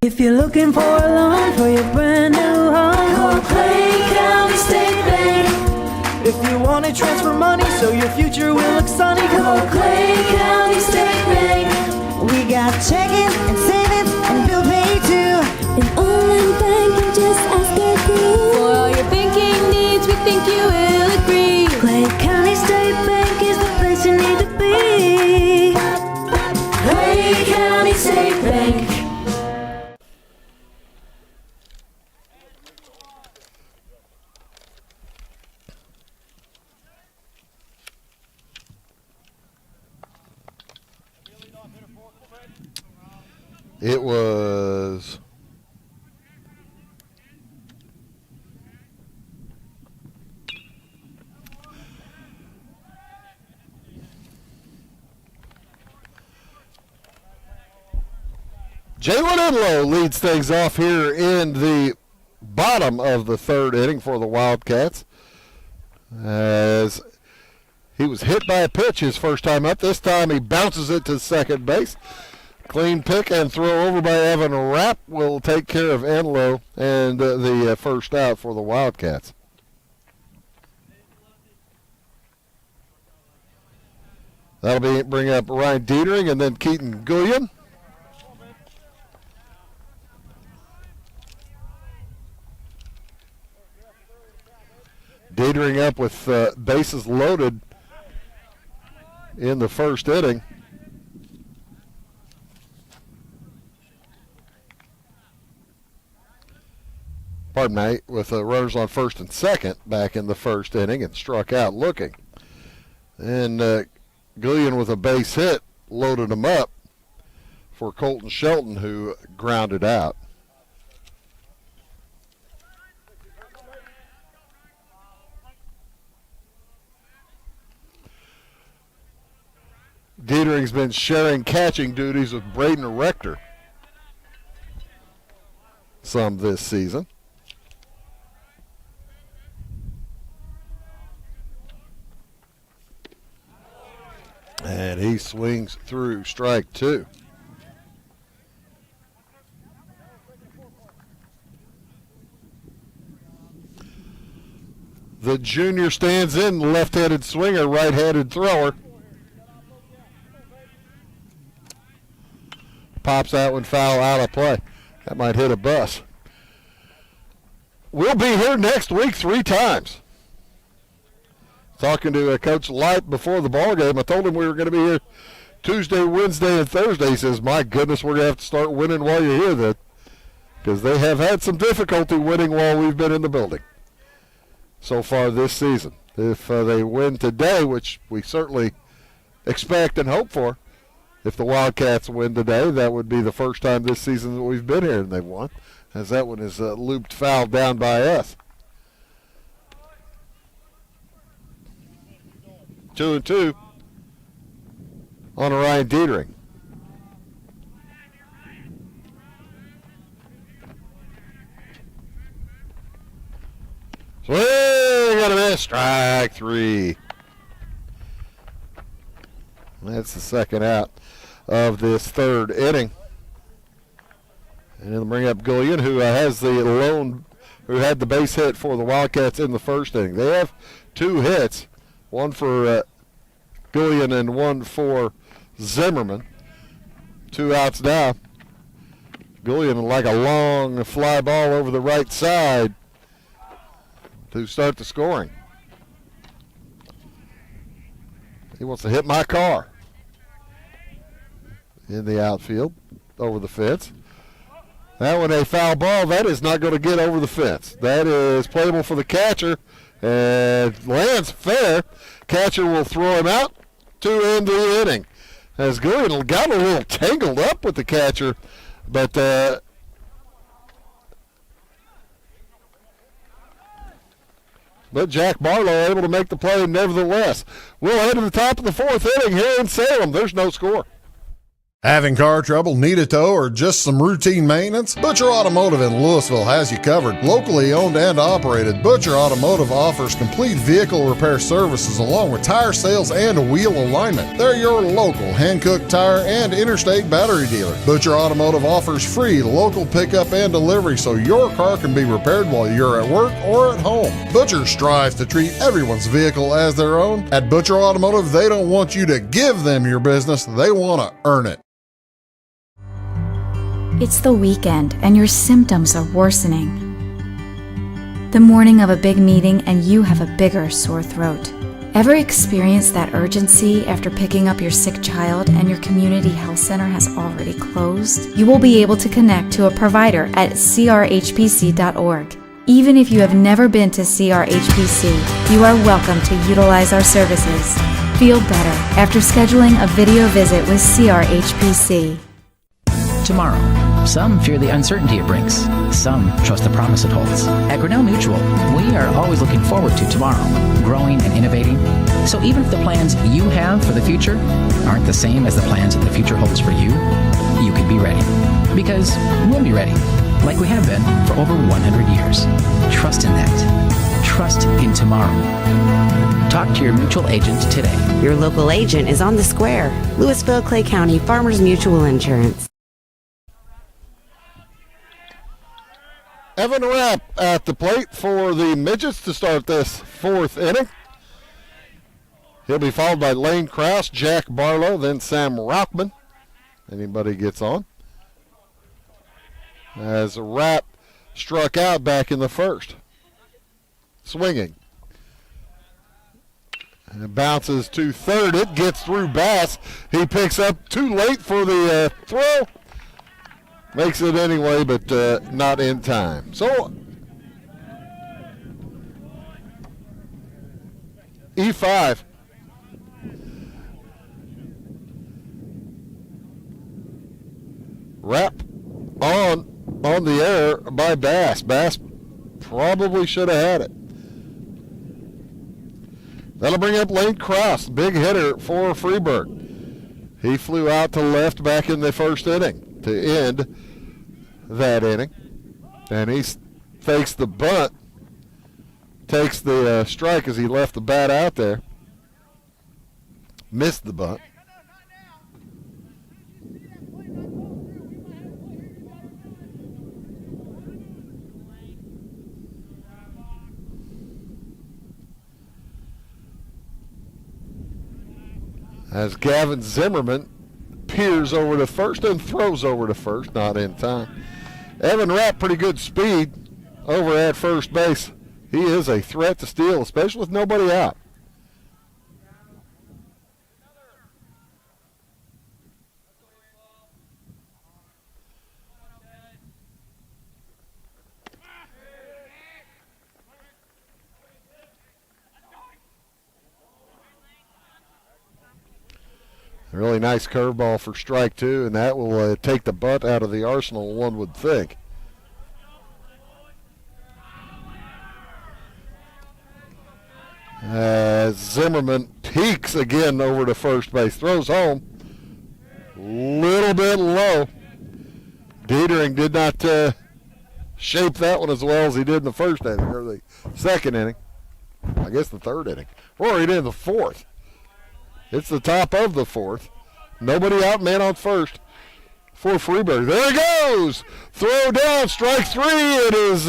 Speaker 11: If you're looking for a loan for your brand new home, call Clay County State Bank. If you want to transfer money so your future will look sunny, call Clay County State Bank. We got checking and savings and bill pay too.
Speaker 12: An online bank, just ask our crew. For all your banking needs, we think you will agree.
Speaker 11: Clay County State Bank is the place you need to be. Clay County State Bank.
Speaker 1: It was Jalen Enlow leads things off here in the bottom of the third inning for the Wildcats, as he was hit by a pitch his first time up. This time he bounces it to second base. Clean pick and throw over by Evan Rapp will take care of Enlow and the first out for the Wildcats. That'll bring up Ryan Dietering and then Keaton Gullion. Dietering up with bases loaded in the first inning. Pardon me, with runners on first and second back in the first inning and struck out looking. And Gullion with a base hit loaded him up for Colton Shelton, who grounded out. Dietering's been sharing catching duties with Braden Rector some this season. And he swings through strike 2. The junior stands in, left-handed swinger, right-handed thrower. Pops that one foul out of play. That might hit a bus. we'll be here next week 3 times. Talking to Coach Light before the ball game, I told him we were going to be here Tuesday, Wednesday, and Thursday. He says, my goodness, we're going to have to start winning while you're here then, because they have had some difficulty winning while we've been in the building so far this season. If they win today, which we certainly expect and hope for, if the Wildcats win today, that would be the first time this season that we've been here and they've won, as that one is looped foul down by us. 2-2 on Orion Dietering. Swing and a miss. Strike 3. That's the second out of this third inning. And then bring up Gullion, who has who had the base hit for the Wildcats in the first inning. They have 2 hits, one for Gullion and one for Zimmerman. 2 outs now. Gullion like a long fly ball over the right side to start the scoring. He wants to hit my car in the outfield over the fence. That one a foul ball. That is not going to get over the fence. That is playable for the catcher and lands fair. Catcher will throw him out to end the inning. As Gullion got a little tangled up with the catcher, but Jack Barlow able to make the play nevertheless. We'll head to the top of the 4th inning here in Salem. There's no score.
Speaker 3: Having car trouble, need a tow, or just some routine maintenance? Butcher Automotive in Louisville has you covered. Locally owned and operated, Butcher Automotive offers complete vehicle repair services along with tire sales and wheel alignment. They're your local Hankook tire and interstate battery dealer. Butcher Automotive offers free local pickup and delivery so your car can be repaired while you're at work or at home. Butcher strives to treat everyone's vehicle as their own. At Butcher Automotive, they don't want you to give them your business, they want to earn it.
Speaker 13: It's the weekend and your symptoms are worsening. The morning of a big meeting and you have a bigger sore throat. Ever experienced that urgency after picking up your sick child and your community health center has already closed? You will be able to connect to a provider at crhpc.org. Even if you have never been to CRHPC, you are welcome to utilize our services. Feel better after scheduling a video visit with CRHPC.
Speaker 14: Tomorrow. Some fear the uncertainty it brings. Some trust the promise it holds. At Grinnell Mutual, we are always looking forward to tomorrow, growing and innovating. So even if the plans you have for the future aren't the same as the plans that the future holds for you, you can be ready. Because we'll be ready, like we have been for over 100 years. Trust in that. Trust in tomorrow. Talk to your mutual agent today.
Speaker 5: Your local agent is on the square. Louisville, Clay County Farmers Mutual Insurance.
Speaker 1: Evan Rapp at the plate for the Midgets to start this 4th inning. He'll be followed by Lane Krause, Jack Barlow, then Sam Rockman. Anybody gets on. As Rapp struck out back in the first. Swinging. And it bounces to third. It gets through Bass. He picks up too late for the throw. Makes it anyway, but not in time. So, E5. Wrap on the air by Bass. Bass probably should have had it. That'll bring up Lane Krause, big hitter for Freeburg. He flew out to left back in the first inning to end that inning. And he fakes the bunt, takes the strike as he left the bat out there. Missed the bunt. As Gavin Zimmerman peers over to first and throws over to first, not in time. Evan Rapp, pretty good speed. over at first base. He is a threat to steal, especially with nobody out. A really nice curveball for strike two, and that will take the bunt out of the arsenal, one would think. As Zimmerman peeks again over to first base, throws home, little bit low. Dietering did not shape that one as well as he did in the first inning, or the second inning. I guess the third inning. Or he did in the fourth. It's the top of the fourth. Nobody out, man on first for Freeburg. There he goes. Throw down, strike three. It is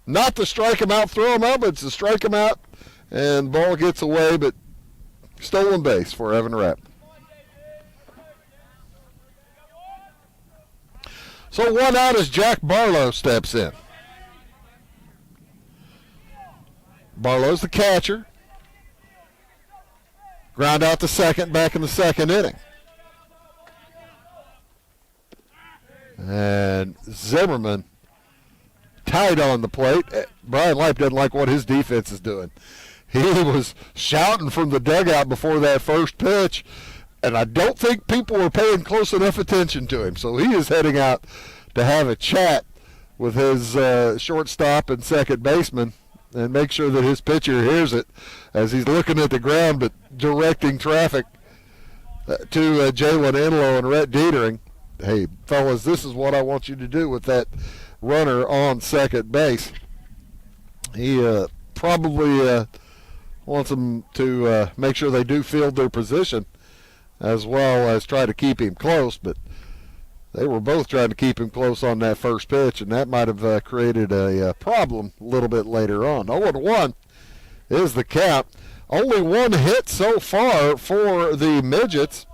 Speaker 1: not to strike him out, throw him out, but it's to strike him out. And the ball gets away, but stolen base for Evan Rapp. So one out as Jack Barlow steps in. Barlow's the catcher. Ground out to second, back in the second inning. And Zimmerman tight on the plate. Brian Lipe doesn't like what his defense is doing. He was shouting from the dugout before that first pitch, and I don't think people were paying close enough attention to him. So he is heading out to have a chat with his shortstop and second baseman and make sure that his pitcher hears it as he's looking at the ground but directing traffic to Jalen Enlow and Rhett Dietering. Hey, fellas, this is what I want you to do with that runner on second base. He probably wants them to make sure they do field their position as well as try to keep him close, but they were both trying to keep him close on that first pitch, and that might have created a problem a little bit later on. 0-1 is the count. Only one hit so far for the Midgets.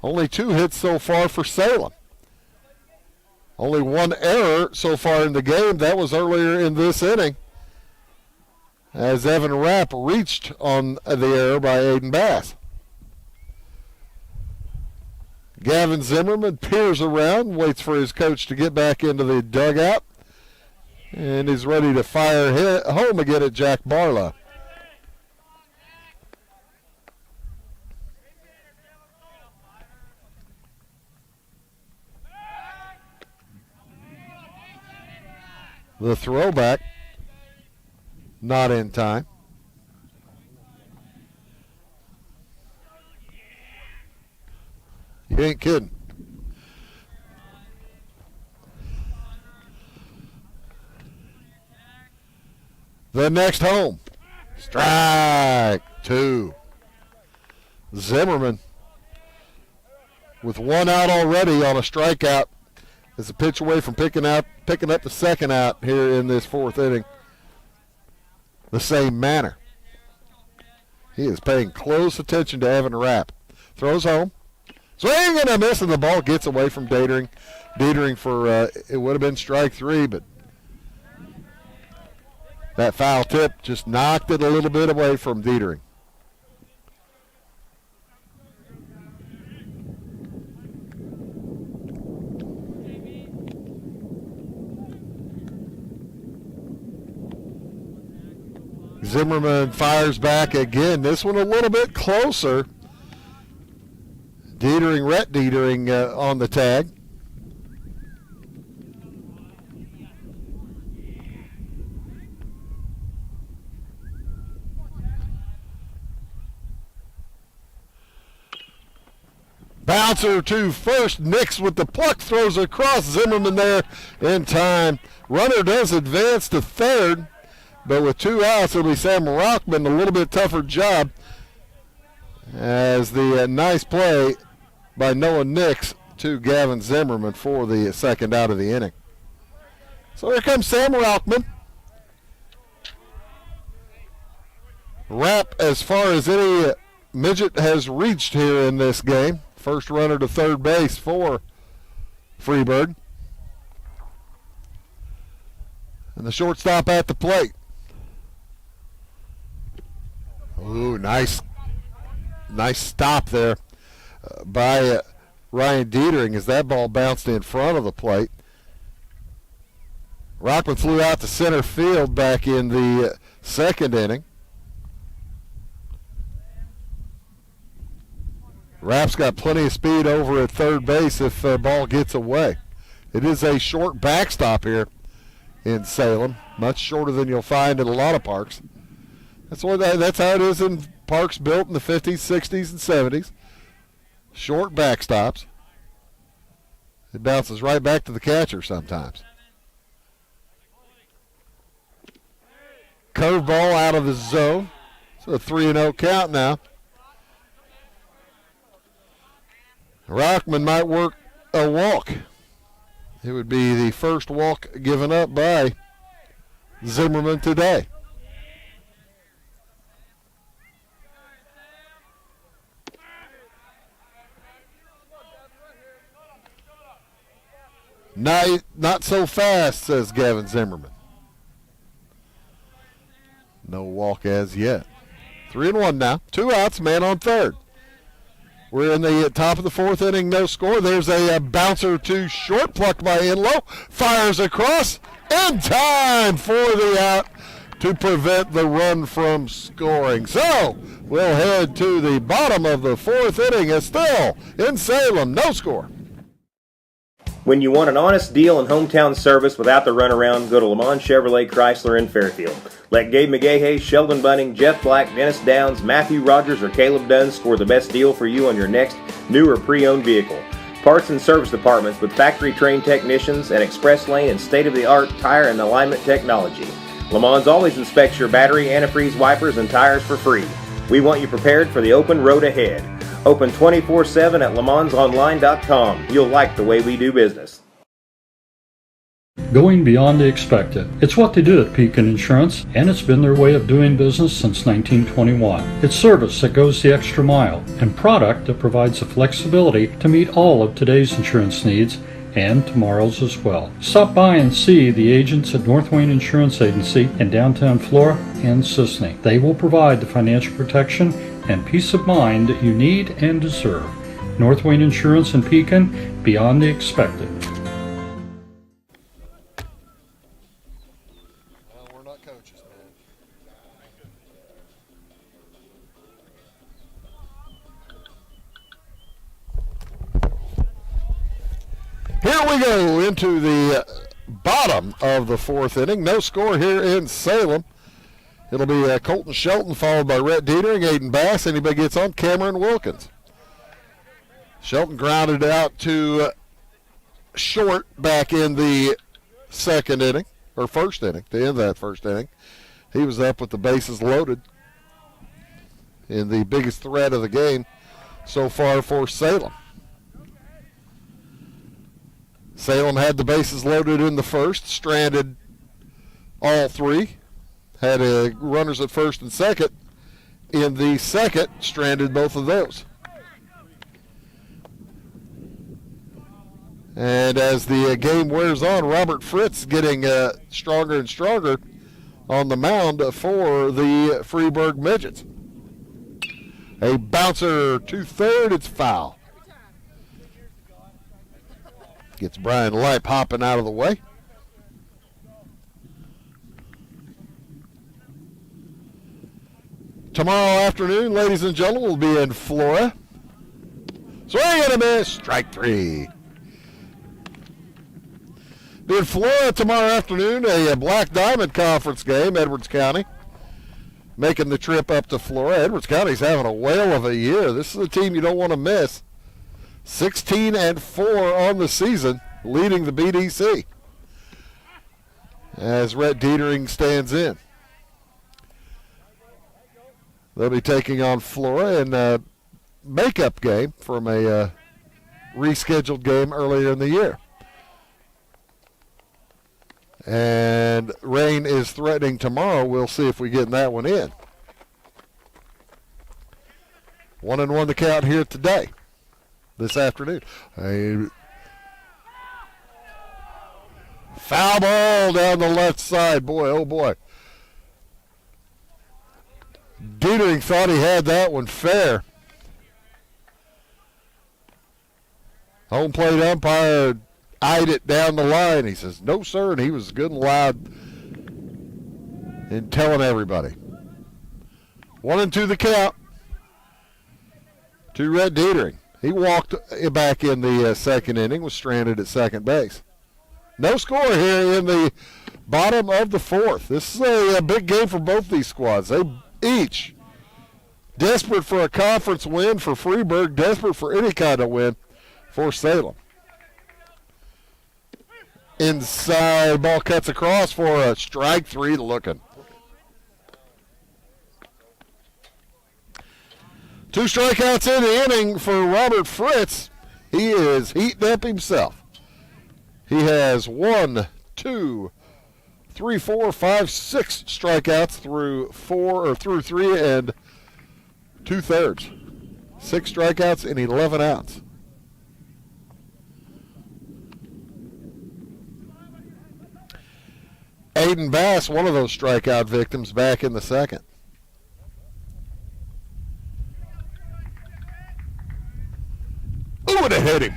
Speaker 1: Only two hits so far for Salem. Only one error so far in the game. That was earlier in this inning as Evan Rapp reached on the error by Aiden Bass. Gavin Zimmerman peers around, waits for his coach to get back into the dugout, and he's ready to fire home again at Jack Barlow. The throwback, not in time. You ain't kidding. The next home. Strike two. Zimmerman with one out already on a strikeout is a pitch away from picking up the second out here in this fourth inning. The same manner. He is paying close attention to Evan Rapp. Throws home. Swing and a miss, and the ball gets away from Dietering. Dietering for, it would have been strike three, but that foul tip just knocked it a little bit away from Dietering. Zimmerman fires back again. This one a little bit closer. Rhett Dietering on the tag. Bouncer to first. Nix with the pluck, throws across. Zimmerman there in time. Runner does advance to third, but with two outs, it'll be Sam Rockman. A little bit tougher job as the nice play by Noah Nix to Gavin Zimmerman for the second out of the inning. So here comes Sam Rockman. Rapp, as far as any midget has reached here in this game. First runner to third base for Freeburg. And the shortstop at the plate. Ooh, nice stop there by Ryan Dietering as that ball bounced in front of the plate. Rockman flew out to center field back in the second inning. Rapp's got plenty of speed over at third base if the ball gets away. It is a short backstop here in Salem, much shorter than you'll find in a lot of parks. That's how it is in parks built in the 50s, 60s, and 70s. Short backstops. It bounces right back to the catcher sometimes. Curveball out of the zone. So a 3-0 count now. Rockman might work a walk. It would be the first walk given up by Zimmerman today. Not so fast, says Gavin Zimmerman. No walk as yet. 3-1 now. 2 outs, man on third. We're in the top of the fourth inning, no score. There's a bouncer to short, plucked by Enlow. Fires across, in time for the out to prevent the run from scoring. So we'll head to the bottom of the fourth inning. It's still in Salem, no score.
Speaker 15: When you want an honest deal and hometown service without the runaround, go to Lamont Chevrolet Chrysler in Fairfield. Let Gabe McGahey, Sheldon Bunning, Jeff Black, Dennis Downs, Matthew Rogers, or Caleb Dunn score the best deal for you on your next new or pre-owned vehicle. Parts and service departments with factory-trained technicians and express lane and state-of-the-art tire and alignment technology. Lamont always inspects your battery, antifreeze, wipers, and tires for free. We want you prepared for the open road ahead. Open 24/7 at LeMansOnline.com. You'll like the way we do business.
Speaker 16: Going beyond the expected. It's what they do at Pekin Insurance, and it's been their way of doing business since 1921. It's service that goes the extra mile, and product that provides the flexibility to meet all of today's insurance needs and tomorrow's as well. Stop by and see the agents at North Wayne Insurance Agency in downtown Flora and Sisney. They will provide the financial protection and peace of mind that you need and deserve. North Wayne Insurance in Pekin, beyond the expected.
Speaker 1: Well, we're not coaches, man. Here we go into the bottom of the fourth inning. No score here in Salem. It'll be Colton Shelton followed by Rhett Dietering, Aiden Bass. Anybody gets on, Cameron Wilkins. Shelton grounded out to short back in the second inning, or first inning, to end that first inning. He was up with the bases loaded in the biggest threat of the game so far for Salem. Salem had the bases loaded in the first, stranded all three. Had runners at first and second. In the second, stranded both of those. And as the game wears on, Robert Fritz getting stronger and stronger on the mound for the Freeburg Midgets. A bouncer to third, it's foul. Gets Brian Lipe hopping out of the way. Tomorrow afternoon, ladies and gentlemen, we'll be in Flora. Swing and a miss, strike three. Be in Flora tomorrow afternoon, a Black Diamond Conference game, Edwards County. Making the trip up to Flora. Edwards County's having a whale of a year. This is a team you don't want to miss. 16-4 on the season, leading the BDC. As Rhett Dietering stands in. They'll be taking on Flora in a makeup game from a rescheduled game earlier in the year. And rain is threatening tomorrow. We'll see if we get that one in. 1-1 the count here today, this afternoon. A Foul ball down the left side. Boy, oh boy. Dietering thought he had that one fair. Home plate umpire eyed it down the line. He says, no, sir, and he was good and loud and telling everybody. 1-2 the count to Red Dietering. He walked back in the second inning, was stranded at second base. No score here in the bottom of the fourth. This is a big game for both these squads. They each desperate for a conference win for Freeburg, desperate for any kind of win for Salem. Inside, ball cuts across for a strike three looking. 2 strikeouts in the inning for Robert Fritz. He is heating up himself. He has 1, 2, 3, 4, 5, 6 strikeouts through 3 2/3. 6 strikeouts in 11 outs. Aiden Bass, one of those strikeout victims, back in the second. Ooh, and it hit him.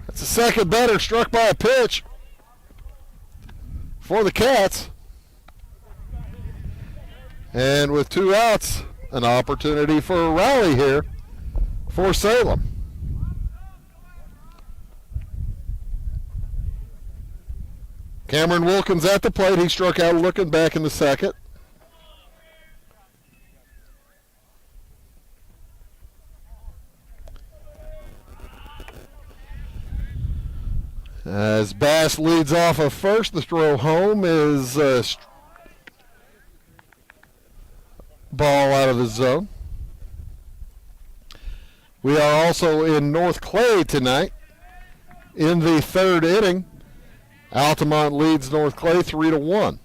Speaker 1: That's the second batter struck by a pitch for the Cats. And with 2 outs, an opportunity for a rally here for Salem. Cameron Wilkins at the plate. He struck out looking back in the second. As Bass leads off of first, the throw home is ball out of the zone. We are also in North Clay tonight in the third inning. Altamont leads North Clay 3-1.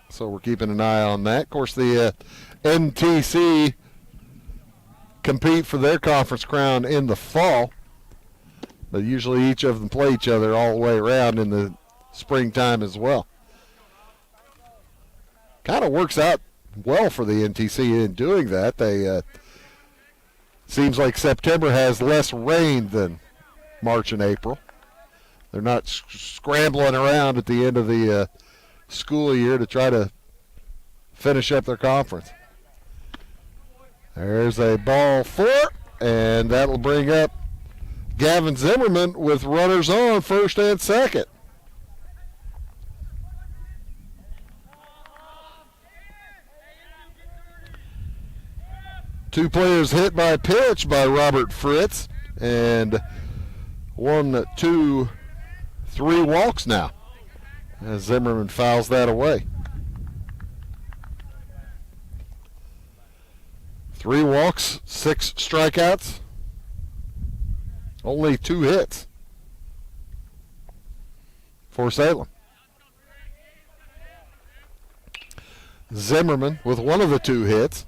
Speaker 1: So we're keeping an eye on that. Of course, the NTC compete for their conference crown in the fall. But usually each of them play each other all the way around in the springtime as well. Kind of works out well for the NTC in doing that. They seems like September has less rain than March and April. They're not scrambling around at the end of the school year to try to finish up their conference. There's a ball 4, and that'll bring up Gavin Zimmerman with runners on first and second. Two players hit by pitch by Robert Fritz, and 1, 2, 3 walks now as Zimmerman fouls that away. 3 walks, 6 strikeouts, only 2 hits for Salem. Zimmerman with one of the 2 hits.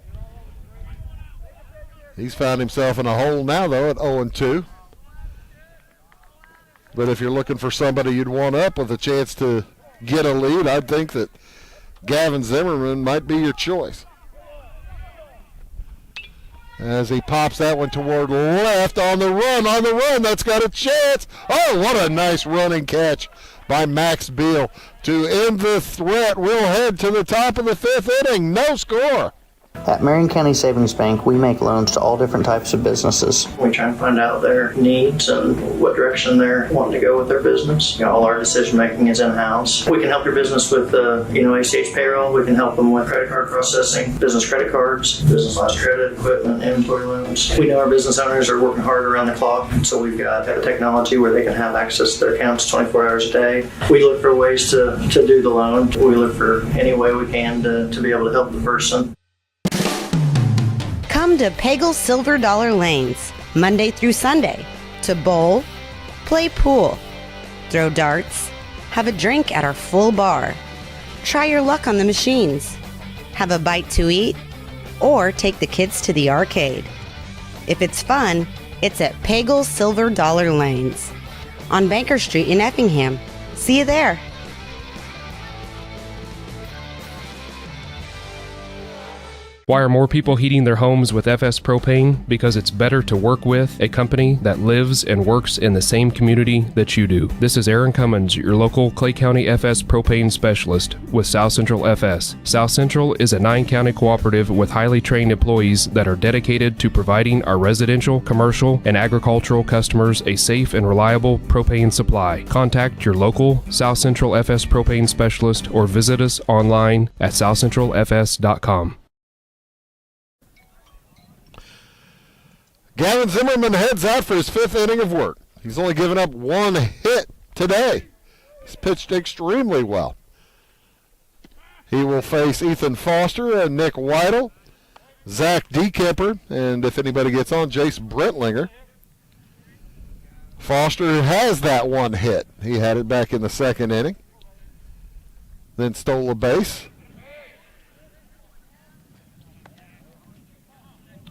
Speaker 1: He's found himself in a hole now, though, at 0-2. But if you're looking for somebody you'd want up with a chance to get a lead, I'd think that Gavin Zimmerman might be your choice. As he pops that one toward left on the run, that's got a chance. Oh, what a nice running catch by Max Beal to end the threat. We'll head to the top of the 5th inning. No score.
Speaker 17: At Marion County Savings Bank, we make loans to all different types of businesses. We try and find out their needs and what direction they're wanting to go with their business. All our decision making is in-house. We can help your business with ACH payroll. We can help them with credit card processing, business credit cards, business lines credit, equipment, inventory loans. We know our business owners are working hard around the clock, so we've got a technology where they can have access to their accounts 24 hours a day. We look for ways to do the loan. We look for any way we can to be able to help the person.
Speaker 5: Come to Pagel Silver Dollar Lanes, Monday through Sunday, to bowl, play pool, throw darts, have a drink at our full bar, try your luck on the machines, have a bite to eat, or take the kids to the arcade. If it's fun, it's at Pagel Silver Dollar Lanes. on Banker Street in Effingham. See you there.
Speaker 18: Why are more people heating their homes with FS Propane? Because it's better to work with a company that lives and works in the same community that you do. This is Aaron Cummins, your local Clay County FS Propane specialist with South Central FS. South Central is a 9-county cooperative with highly trained employees that are dedicated to providing our residential, commercial, and agricultural customers a safe and reliable propane supply. Contact your local South Central FS Propane specialist or visit us online at southcentralfs.com.
Speaker 1: Gavin Zimmerman heads out for his 5th inning of work. He's only given up 1 hit today. He's pitched extremely well. He will face Ethan Foster and Nick Weidel, Zach Dekemper, and if anybody gets on, Jace Brentlinger. Foster has that 1 hit. He had it back in the 2nd inning. Then stole a base.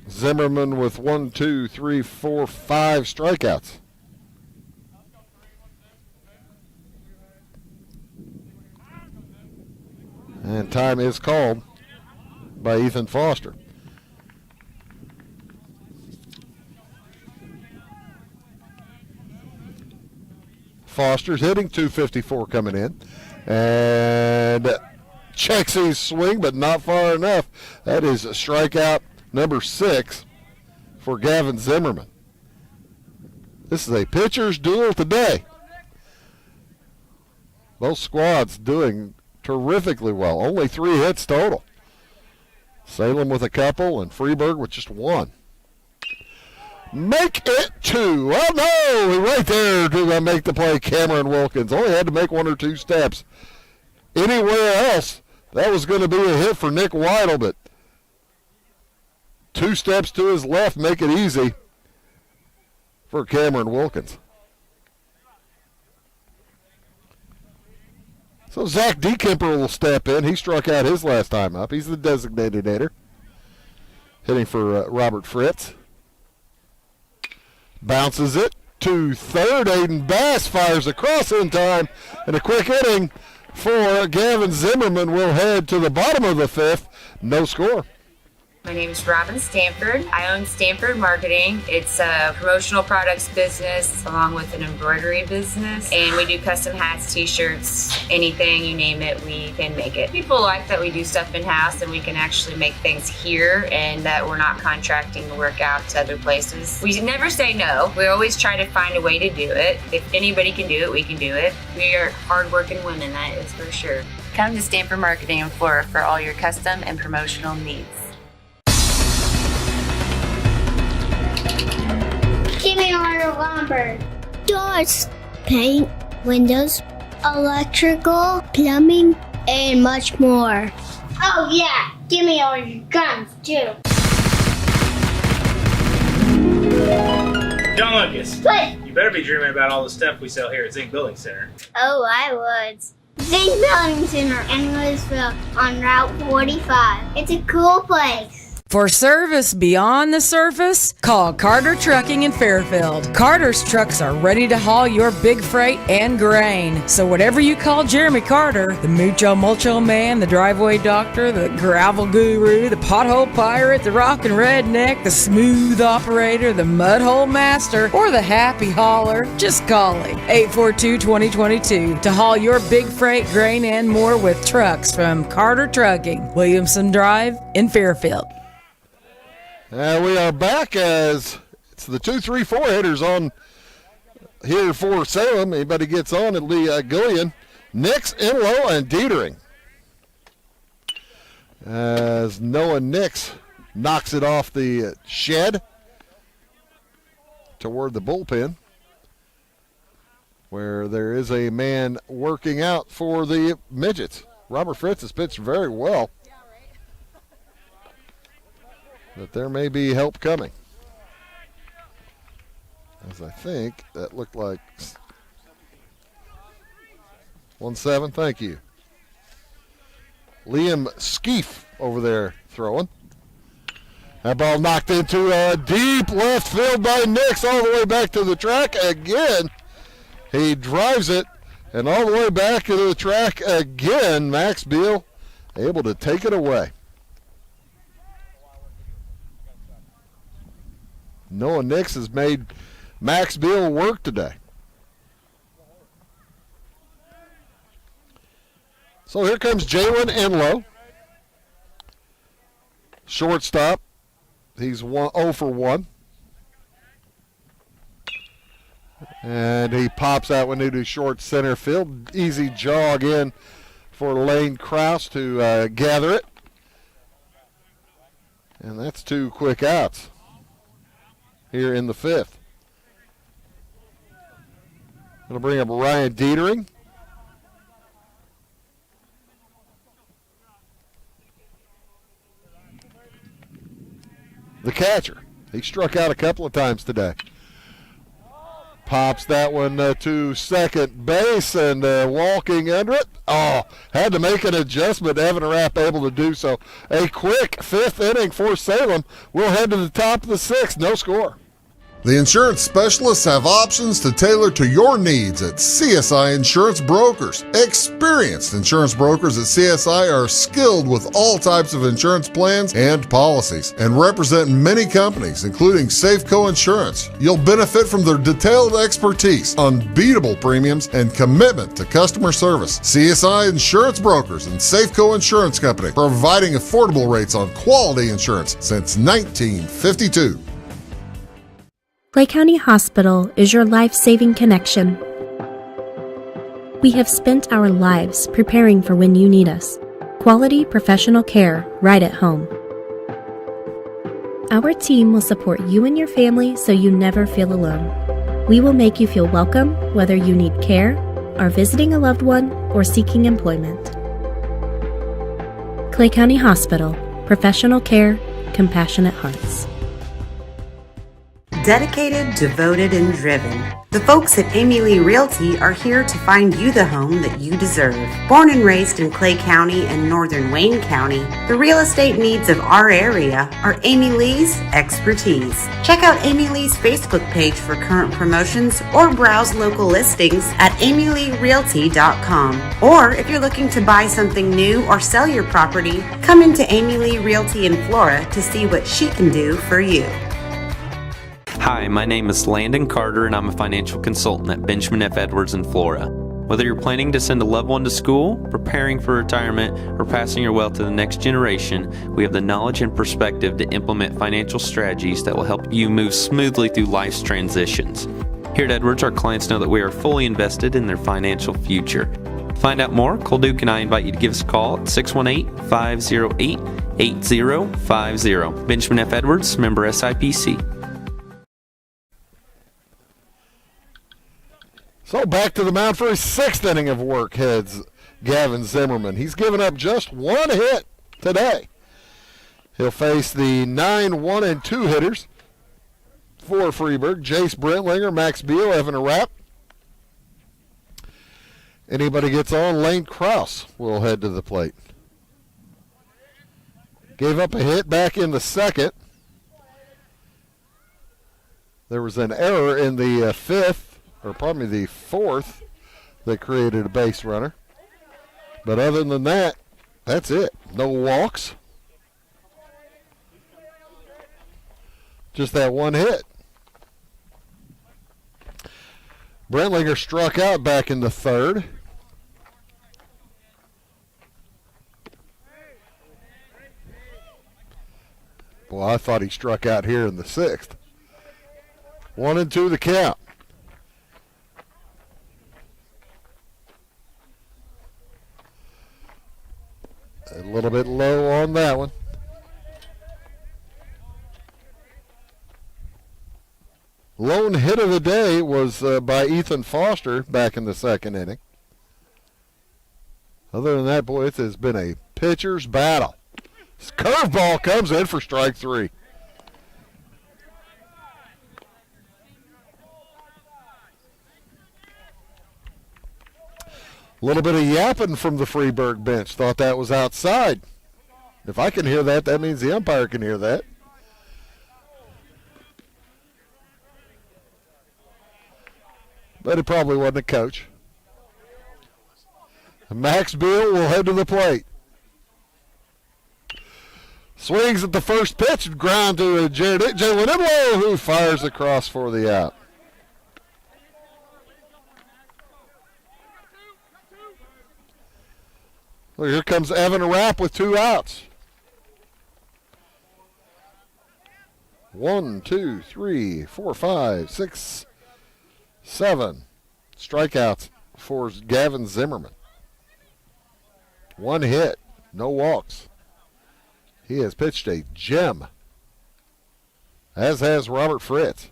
Speaker 1: Zimmerman with 1, 2, 3, 4, 5 strikeouts. And time is called by Ethan Foster. Foster's hitting .254 coming in. And checks his swing, but not far enough. That is a strikeout number 6 for Gavin Zimmerman. This is a pitcher's duel today. Both squads doing terrifically well. Only 3 hits total. Salem with a couple and Freeburg with just 1. Make it 2. Oh no, right there to make the play. Cameron Wilkins only had to make 1 or 2 steps. Anywhere else, that was going to be a hit for Nick Weidel, but 2 steps to his left make it easy for Cameron Wilkins. So Zach Dekemper will step in. He struck out his last time up. He's the designated hitter. Hitting for Robert Fritz. Bounces it to third. Aiden Bass fires across in time. And a quick inning for Gavin Zimmerman will head to the bottom of the 5th. No score.
Speaker 19: My name is Robin Stanford. I own Stanford Marketing. It's a promotional products business along with an embroidery business. And we do custom hats, t-shirts, anything, you name it, we can make it. People like that we do stuff in-house and we can actually make things here and that we're not contracting the work out to other places. We never say no. We always try to find a way to do it. If anybody can do it, we can do it. We are hardworking women, that is for sure. Come to Stanford Marketing in Flora for all your custom and promotional needs.
Speaker 20: Give me order lumber. Doors, paint, windows, electrical, plumbing, and much more. Oh yeah, give me all your guns too.
Speaker 21: John Lucas.
Speaker 20: What?
Speaker 21: You better be dreaming about all the stuff we sell here at Zink Building Center.
Speaker 20: Oh, I would. Zink Building Center in Louisville on Route 45. It's a cool place.
Speaker 2: For service beyond the surface, call Carter Trucking in Fairfield. Carter's trucks are ready to haul your big freight and grain. So whatever you call Jeremy Carter, the Mucho Mulcho Man, the driveway doctor, the gravel guru, the pothole pirate, the rockin' redneck, the smooth operator, the mud hole master, or the happy hauler, just call him. 842-2022 to haul your big freight, grain, and more with trucks from Carter Trucking, Williamson Drive in Fairfield.
Speaker 1: We are back as it's the 2-3-4 hitters on here for Salem. Anybody gets on, it'll be Gillian, Nix, Enlow, and Dietering. As Noah Nix knocks it off the shed toward the bullpen, where there is a man working out for the Midgets. Robert Fritz has pitched very well. But there may be help coming. As I think that looked like 1-7, thank you. Liam Skeef over there throwing. That ball knocked into a deep left field by Nix all the way back to the track again. He drives it, and all the way back into the track again. Max Beal able to take it away. Noah Nix has made Max Beal work today. So here comes Jalen Enlow. Shortstop. He's 0 for 1. And he pops that one into short center field. Easy jog in for Lane Krause to gather it. And that's 2 quick outs here in the 5th. Going to bring up Ryan Dietering. The catcher. He struck out a couple of times today. Pops that one to second base and walking under it. Oh, had to make an adjustment. Evan Rapp able to do so. A quick 5th inning for Salem. We'll head to the top of the 6th. No score.
Speaker 3: The insurance specialists have options to tailor to your needs at CSI Insurance Brokers. Experienced insurance brokers at CSI are skilled with all types of insurance plans and policies and represent many companies, including Safeco Insurance. You'll benefit from their detailed expertise, unbeatable premiums, and commitment to customer service. CSI Insurance Brokers and Safeco Insurance Company, providing affordable rates on quality insurance since 1952.
Speaker 4: Clay County Hospital is your life-saving connection. We have spent our lives preparing for when you need us. Quality professional care right at home. Our team will support you and your family so you never feel alone. We will make you feel welcome whether you need care, are visiting a loved one, or seeking employment. Clay County Hospital. Professional care, compassionate hearts.
Speaker 5: Dedicated, devoted, and driven. The folks at Amy Lee Realty are here to find you the home that you deserve. Born and raised in Clay County and northern Wayne County, the real estate needs of our area are Amy Lee's expertise. Check out Amy Lee's Facebook page for current promotions or browse local listings at amyleerealty.com. Or if you're looking to buy something new or sell your property, come into Amy Lee Realty in Flora to see what she can do for you.
Speaker 6: Hi, my name is Landon Carter, and I'm a financial consultant at Benjamin F. Edwards in Flora. Whether you're planning to send a loved one to school, preparing for retirement, or passing your wealth to the next generation, we have the knowledge and perspective to implement financial strategies that will help you move smoothly through life's transitions. Here at Edwards, our clients know that we are fully invested in their financial future. To find out more, Cole Duke and I invite you to give us a call at 618-508-8050. Benjamin F. Edwards, member SIPC.
Speaker 1: So back to the mound for his 6th inning of work heads Gavin Zimmerman. He's given up just 1 hit today. He'll face the 9 1-2 hitters for Freeburg. Jace Brentlinger, Max Beal, Evan Rapp. Anybody gets on, Lane Krause will head to the plate. Gave up a hit back in the 2nd. There was an error in the 5th. Or probably the 4th, that created a base runner. But other than that, that's it. No walks. Just that 1 hit. Brentlinger struck out back in the 3rd. Well, I thought he struck out here in the 6th. 1-2 the count. A little bit low on that one. Lone hit of the day was by Ethan Foster back in the 2nd inning. Other than that, boy, it has been a pitcher's battle. This curveball comes in for strike 3. A little bit of yapping from the Freeburg bench. Thought that was outside. If I can hear that, that means the umpire can hear that. but he probably wasn't a coach. Max Beal will head to the plate. Swings at the first pitch and ground to Jalen Imlow, who fires across for the out. Well, here comes Evan Rapp with 2 outs. 1, 2, 3, 4, 5, 6, 7 strikeouts for Gavin Zimmerman. 1 hit, no walks. He has pitched a gem, as has Robert Fritz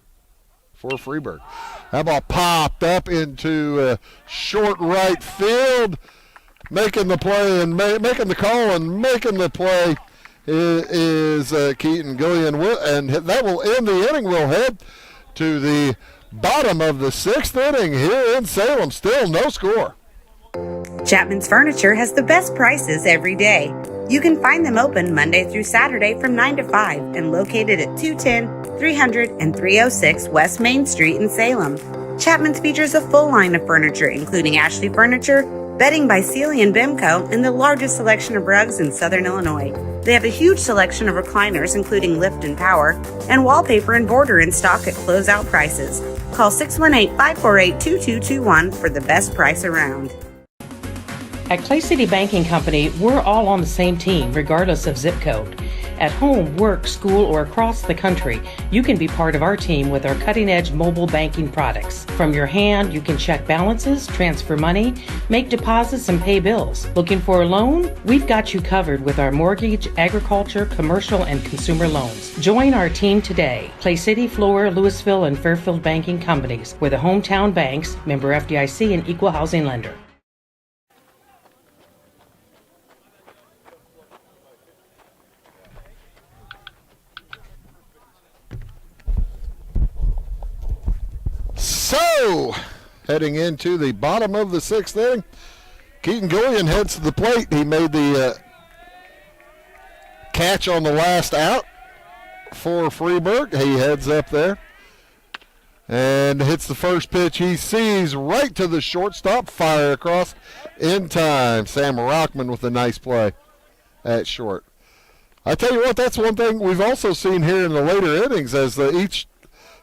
Speaker 1: for Freeburg. That ball popped up into short right field. Making the play and making the call and making the play is Keaton Gillian, and that will end the inning. We'll head to the bottom of the 6th inning here in Salem. Still no score.
Speaker 5: Chapman's Furniture has the best prices every day. You can find them open Monday through Saturday from 9 to 5 and located at 210, 300, and 306 West Main Street in Salem. Chapman's features a full line of furniture, including Ashley Furniture, bedding by Sealy and Bimco, and the largest selection of rugs in Southern Illinois. They have a huge selection of recliners, including lift and power, and wallpaper and border in stock at closeout prices. Call 618-548-2221 for the best price around.
Speaker 7: At Clay City Banking Company, we're all on the same team, regardless of zip code. At home, work, school, or across the country, you can be part of our team with our cutting-edge mobile banking products. From your hand, you can check balances, transfer money, make deposits, and pay bills. Looking for a loan? We've got you covered with our mortgage, agriculture, commercial, and consumer loans. Join our team today. Clay City, Flora, Louisville, and Fairfield Banking Companies. We're the hometown banks, member FDIC, and equal housing lender.
Speaker 1: So, heading into the bottom of the 6th inning, Keaton Gillian heads to the plate. He made the catch on the last out for Freeburg. He heads up there and hits the first pitch he sees right to the shortstop. Fire across in time. Sam Rockman with a nice play at short. I tell you what, that's one thing we've also seen here in the later innings as each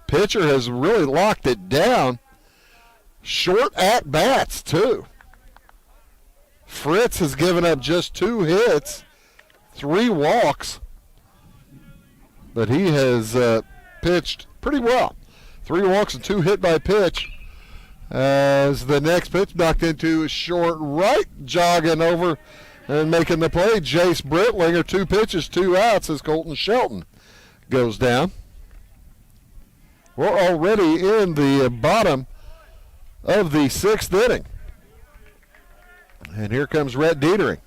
Speaker 1: pitcher has really locked it down. Short at bats too. Fritz has given up just 2 hits, 3 walks, but he has pitched pretty well. 3 walks and 2 hit by pitch. As the next pitch knocked into short right, jogging over and making the play. Jace Brittlinger, 2 pitches, 2 outs as Colton Shelton goes down. We're already in the bottom of the 6th inning. And here comes Rhett Dietering.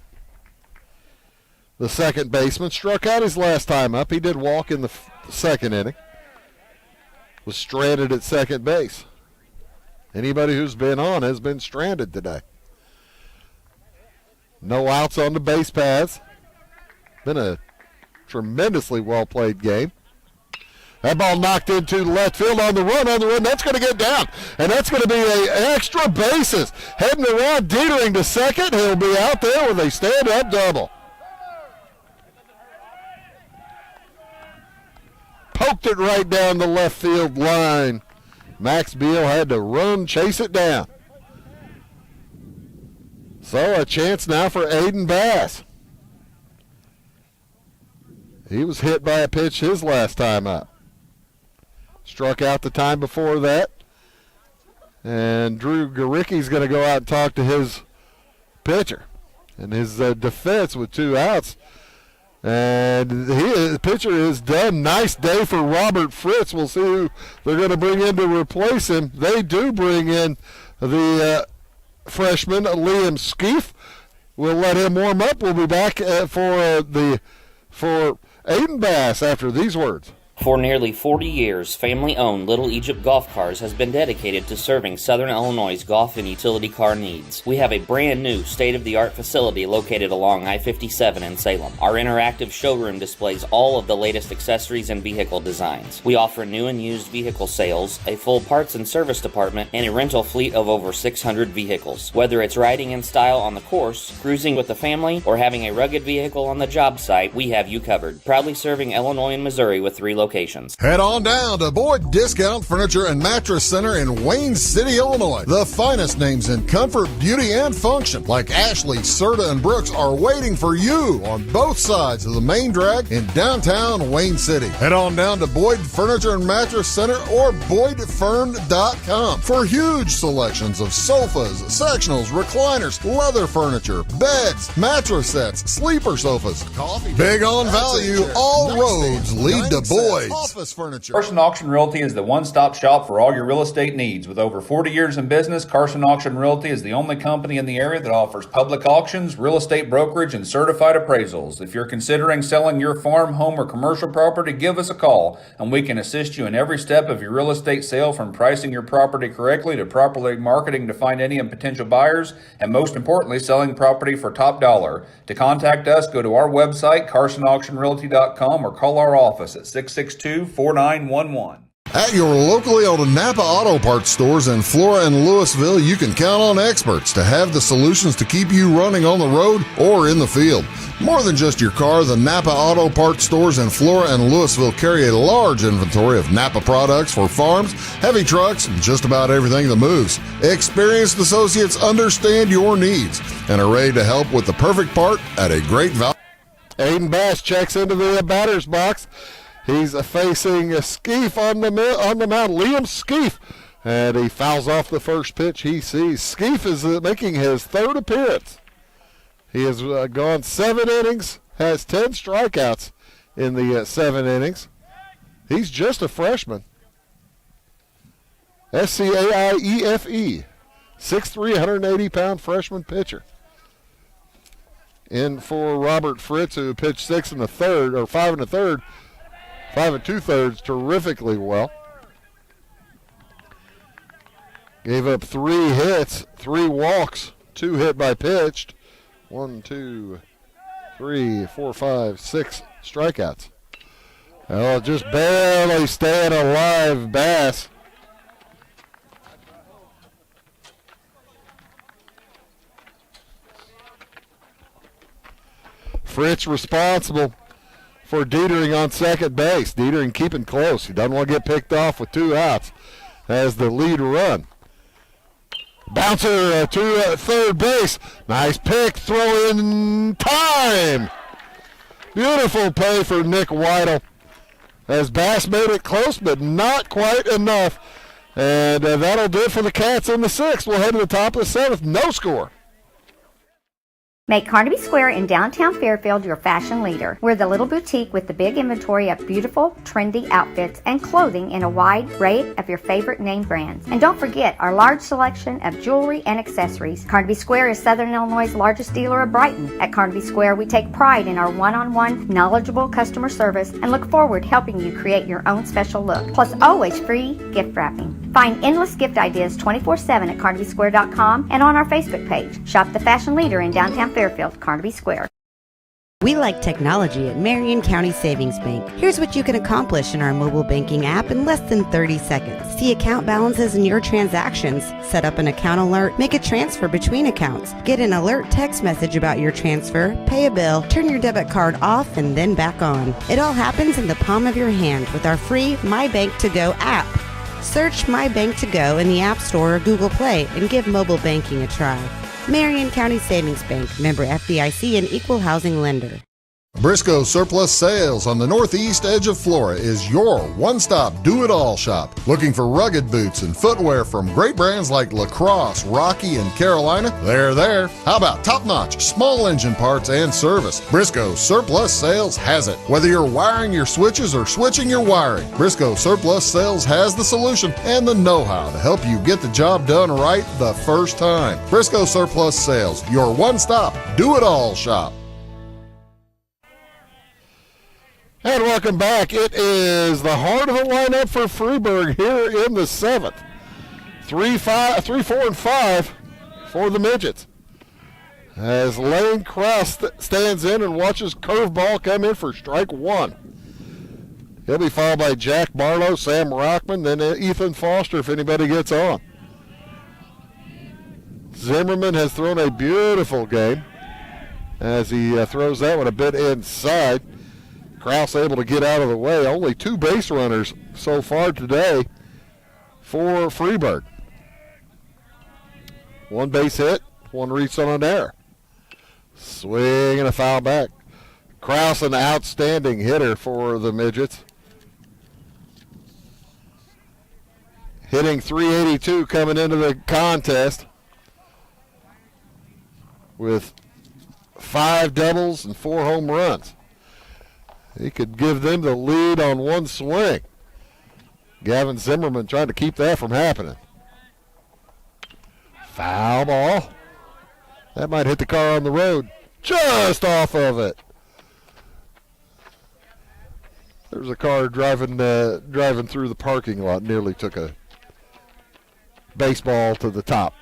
Speaker 1: The second baseman struck out his last time up. He did walk in the second inning. Was stranded at second base. Anybody who's been on has been stranded today. No outs on the base paths. Been a tremendously well-played game. That ball knocked into left field on the run. That's going to get down. And that's going to be an extra bases. Heading around Dietering to second. He'll be out there with a stand-up double. Poked it right down the left field line. Max Beal had to run, chase it down. So a chance now for Aiden Bass. He was hit by a pitch his last time up. Struck out the time before that. And Drew Garicki's going to go out and talk to his pitcher. And his defense with 2 outs. And the pitcher is done. Nice day for Robert Fritz. We'll see who they're going to bring in to replace him. They do bring in the freshman, Liam Skeef. We'll let him warm up. We'll be back for Aiden Bass after these words.
Speaker 8: For nearly 40 years, family-owned Little Egypt Golf Cars has been dedicated to serving Southern Illinois' golf and utility car needs. We have a brand new state-of-the-art facility located along I-57 in Salem. Our interactive showroom displays all of the latest accessories and vehicle designs. We offer new and used vehicle sales, a full parts and service department, and a rental fleet of over 600 vehicles. Whether it's riding in style on the course, cruising with the family, or having a rugged vehicle on the job site, we have you covered. Proudly serving Illinois and Missouri with 3 locations.
Speaker 3: Head on down to Boyd Discount Furniture and Mattress Center in Wayne City, Illinois. The finest names in comfort, beauty, and function, like Ashley, Serta, and Brooks, are waiting for you on both sides of the main drag in downtown Wayne City. Head on down to Boyd Furniture and Mattress Center or BoydFern.com for huge selections of sofas, sectionals, recliners, leather furniture, beds, mattress sets, sleeper sofas, coffee. Big on value, all roads lead to Boyd. Office furniture.
Speaker 9: Carson Auction Realty is the one-stop shop for all your real estate needs. With over 40 years in business, Carson Auction Realty is the only company in the area that offers public auctions, real estate brokerage, and certified appraisals. If you're considering selling your farm, home, or commercial property, give us a call, and we can assist you in every step of your real estate sale, from pricing your property correctly to properly marketing to find any potential buyers, and most importantly, selling property for top dollar. To contact us, go to our website, carsonauctionrealty.com, or call our office at 662-4911.
Speaker 3: At your locally owned Napa Auto Parts stores in Flora and Louisville, you can count on experts to have the solutions to keep you running on the road or in the field. More than just your car, the Napa Auto Parts stores in Flora and Louisville carry a large inventory of Napa products for farms, heavy trucks, and just about everything that moves. Experienced associates understand your needs and are ready to help with the perfect part at a great value.
Speaker 1: Aiden Bass checks into the batter's box. He's facing Skeef on the mound, Liam Skeef, and he fouls off the first pitch he sees. Skeef is making his 3rd appearance. He has gone 7 innings, has 10 strikeouts in the 7 innings. He's just a freshman. Scaife, 6'3", 180-pound freshman pitcher. In for Robert Fritz, who pitched 5 2/3, terrifically well. Gave up 3 hits, 3 walks, 2 hit by pitched. 1, 2, 3, 4, 5, 6 strikeouts. Oh, just barely staying alive, Bass. Fritz responsible for Dietering on second base. Dietering keeping close. He doesn't want to get picked off with 2 outs as the lead run. Bouncer to third base. Nice pick. Throw in time. Beautiful play for Nick Weidel as Bass made it close, but not quite enough. And that'll do it for the Cats in the 6th. We'll head to the top of the 7th. No score.
Speaker 10: Make Carnaby Square in downtown Fairfield your fashion leader. We're the little boutique with the big inventory of beautiful, trendy outfits and clothing in a wide array of your favorite name brands. And don't forget our large selection of jewelry and accessories. Carnaby Square is Southern Illinois' largest dealer of Brighton. At Carnaby Square, we take pride in our one-on-one, knowledgeable customer service and look forward to helping you create your own special look. Plus, always free gift wrapping. Find endless gift ideas 24/7 at CarnabySquare.com and on our Facebook page. Shop the fashion leader in downtown Fairfield, Carnaby Square.
Speaker 5: We like technology at Marion County Savings Bank. Here's what you can accomplish in our mobile banking app in less than 30 seconds. See account balances in your transactions, set up an account alert, make a transfer between accounts, get an alert text message about your transfer, pay a bill, turn your debit card off and then back on. It all happens in the palm of your hand with our free My Bank to Go app. Search My Bank to Go in the App Store or Google Play and give mobile banking a try. Marion County Savings Bank, member FDIC and equal housing lender.
Speaker 3: Briscoe Surplus Sales on the northeast edge of Flora is your one-stop do-it-all shop. Looking for rugged boots and footwear from great brands like Lacrosse, Rocky, and Carolina? They're there. How about top-notch small engine parts and service? Briscoe Surplus Sales has it. Whether you're wiring your switches or switching your wiring, Briscoe Surplus Sales has the solution and the know-how to help you get the job done right the first time. Briscoe Surplus Sales, your one-stop do-it-all shop.
Speaker 1: And welcome back. It is the heart of the lineup for Freeburg here in the 7th. 3, 4, and 5 for the Midgets. As Lane Cross stands in and watches curveball come in for strike 1. He'll be followed by Jack Barlow, Sam Rockman, then Ethan Foster if anybody gets on. Zimmerman has thrown a beautiful game as he throws that one a bit inside. Kraus able to get out of the way. Only 2 base runners so far today for Freeburg. 1 base hit, 1 reach on an error. Swing and a foul back. Kraus, an outstanding hitter for the Midgets. Hitting .382 coming into the contest with 5 doubles and 4 home runs. He could give them the lead on 1 swing. Gavin Zimmerman trying to keep that from happening. Foul ball. That might hit the car on the road. Just off of it. There's a car driving through the parking lot. Nearly took a baseball to the top.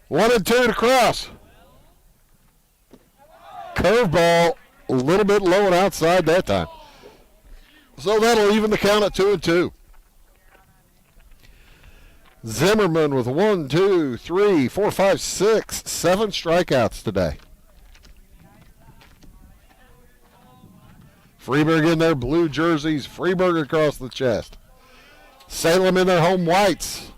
Speaker 1: 1 and 2 to Cross. Curveball a little bit low and outside that time. So that'll even the count at 2 and 2. Zimmerman with 1, 2, 3, 4, 5, 6, 7 strikeouts today. Freeburg in their blue jerseys, Freeburg across the chest. Salem in their home whites.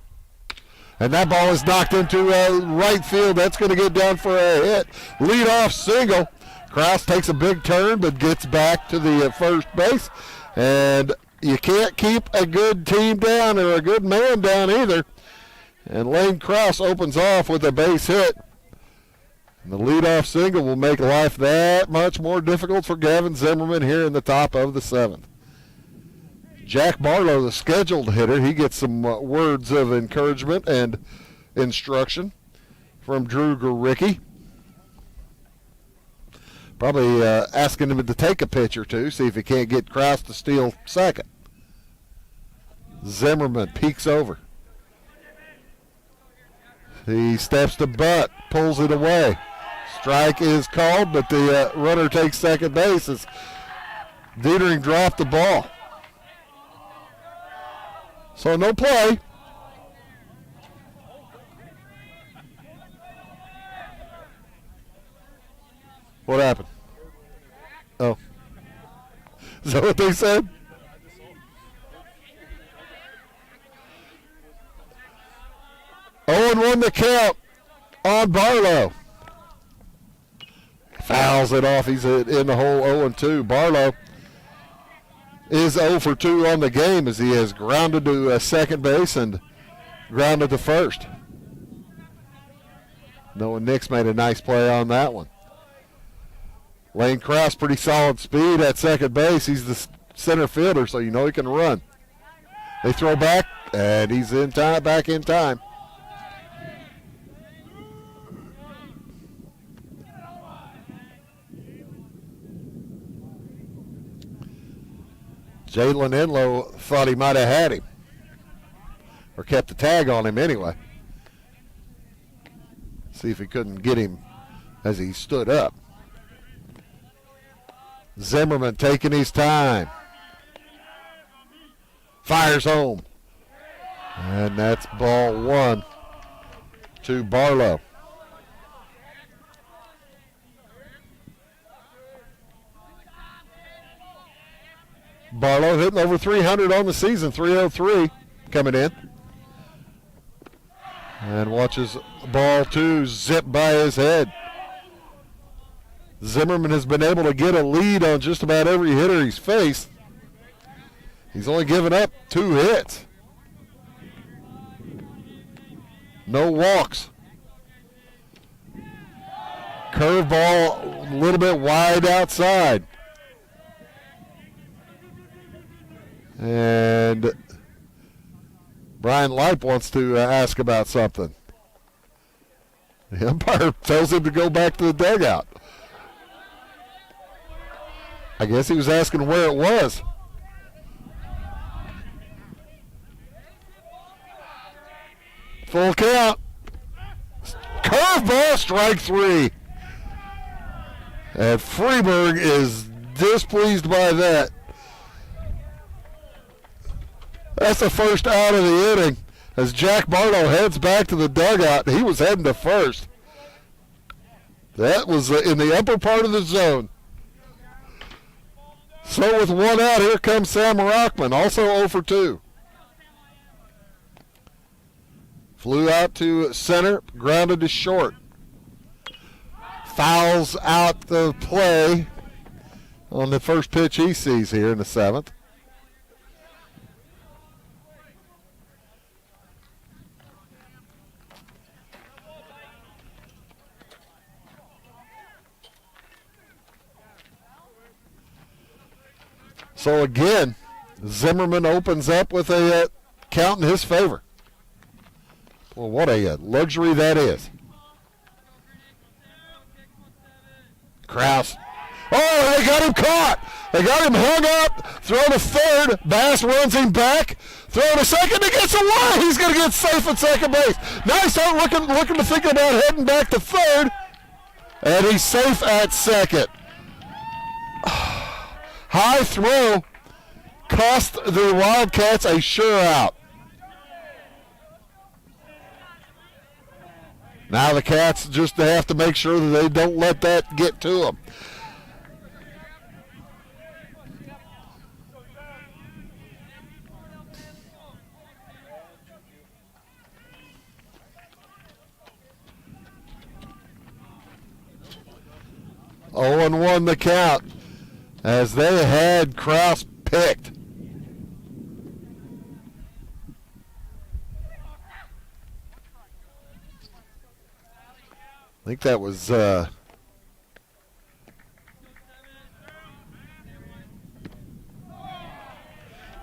Speaker 1: And that ball is knocked into right field. That's going to get down for a hit. Leadoff single. Kraus takes a big turn but gets back to the first base. And you can't keep a good team down or a good man down either. And Lane Kraus opens off with a base hit. And the leadoff single will make life that much more difficult for Gavin Zimmerman here in the top of the 7th. Jack Barlow, the scheduled hitter, he gets some words of encouragement and instruction from Drew Garicki. Probably asking him to take a pitch or two, see if he can't get Kraus to steal second. Zimmerman peeks over. He steps to butt, pulls it away. Strike is called, but the runner takes second base as Dietering dropped the ball. So no play. What happened? Oh. Is that what they said? Oh, and 1 the count on Barlow. Fouls it off. He's in the hole 0 and 2. Barlow is 0 for 2 on the game as he has grounded to second base and grounded to first. Noah Nix made a nice play on that one. Lane Kraus, pretty solid speed at second base. He's the center fielder, so you know he can run. They throw back, and he's in time, back in time. Jalen Enlow thought he might have had him, or kept the tag on him anyway. See if he couldn't get him as he stood up. Zimmerman taking his time. Fires home. And that's ball 1 to Barlow. Barlow hitting over 300 on the season, 303 coming in. And watches ball 2 zip by his head. Zimmerman has been able to get a lead on just about every hitter he's faced. He's only given up 2 hits. No walks. Curveball a little bit wide outside. And Brian Leip wants to ask about something. The umpire tells him to go back to the dugout. I guess he was asking where it was. Full count. Curveball, strike three. And Freeburg is displeased by that. That's the first out of the inning as Jack Barlow heads back to the dugout. He was heading to first. That was in the upper part of the zone. So with one out, here comes Sam Rockman, also 0 for 2. Flew out to center, grounded to short. Fouls out the play on the first pitch he sees here in the 7th. So again, Zimmerman opens up with a count in his favor. Well, what a luxury that is. Kraus. Oh, they got him caught. They got him hung up. Throw to third. Bass runs him back. Throw to second. He gets away. He's going to get safe at second base. Now he's looking to think about heading back to third. And he's safe at second. High throw cost the Wildcats a sure out. Now the Cats just have to make sure that they don't let that get to them. Oh, and 1 the count as they had Kraus picked. I think that was I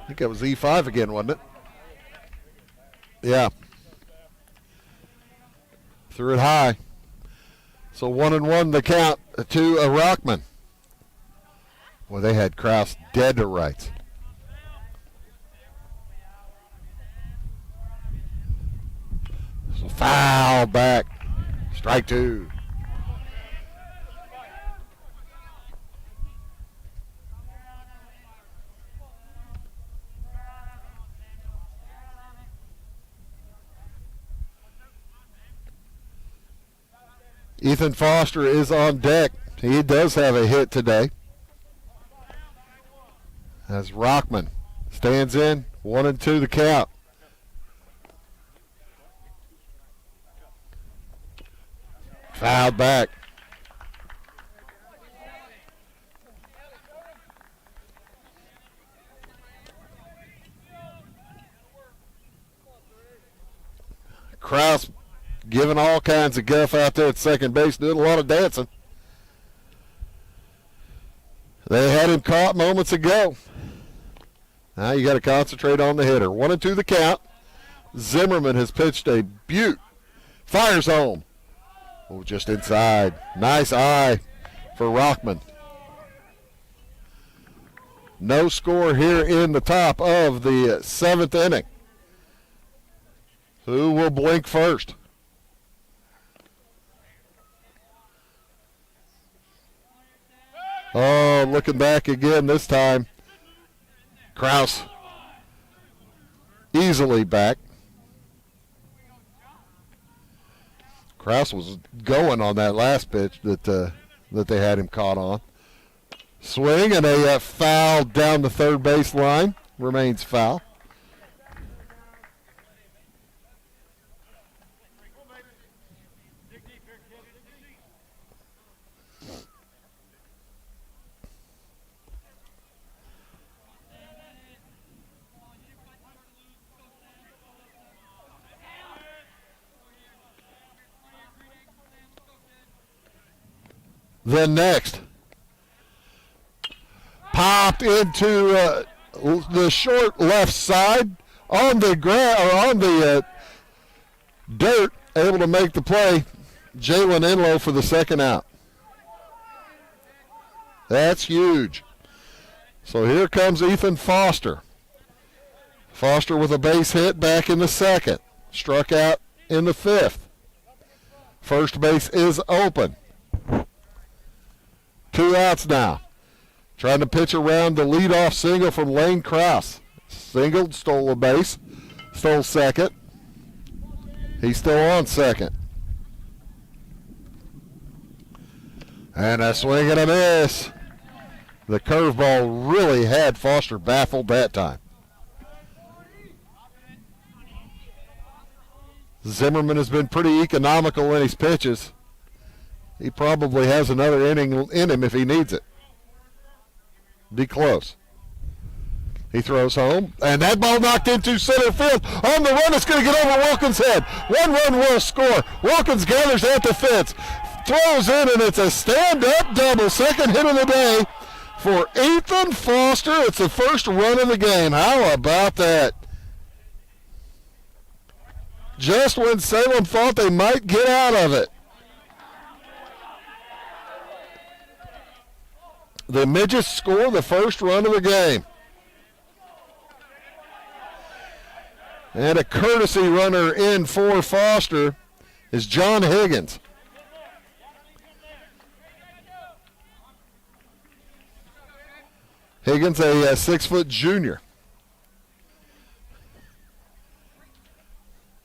Speaker 1: think that was E5 again, wasn't it? Yeah. Threw it high. So 1-1 the count to Rockman. Well, they had Kraus dead to rights. So foul back. Strike 2. Ethan Foster is on deck. He does have a hit today. As Rockman stands in, 1-2 the count. Fouled back. Kraus giving all kinds of guff out there at second base, doing a lot of dancing. They had him caught moments ago. Now you got to concentrate on the hitter. 1-2 the count. Zimmerman has pitched a beaut. Fires home. Oh, just inside. Nice eye for Rockman. No score here in the top of the 7th inning. Who will blink first? Oh, looking back again this time. Kraus easily back. Kraus was going on that last pitch that they had him caught on. Swing and a foul down the third base line. Remains foul. Then next, popped into the short left side on the dirt, able to make the play. Jalen Enlow for the second out. That's huge. So here comes Ethan Foster. Foster with a base hit back in the second. Struck out in the fifth. First base is open. 2 outs now. Trying to pitch around the leadoff single from Lane Krause. Singled, stole a base, stole second. He's still on second. And a swing and a miss. The curveball really had Foster baffled that time. Zimmerman has been pretty economical in his pitches. He probably has another inning in him if he needs it. Be close. He throws home, and that ball knocked into center field. On the run, it's going to get over Wilkins' head. 1 run will score. Wilkins gathers at the fence, throws in, and it's a stand-up double. Second hit of the day for Ethan Foster. It's the first run of the game. How about that? Just when Salem thought they might get out of it. The Midgets score the first run of the game. And a courtesy runner in for Foster is John Higgins. Higgins, a 6-foot junior.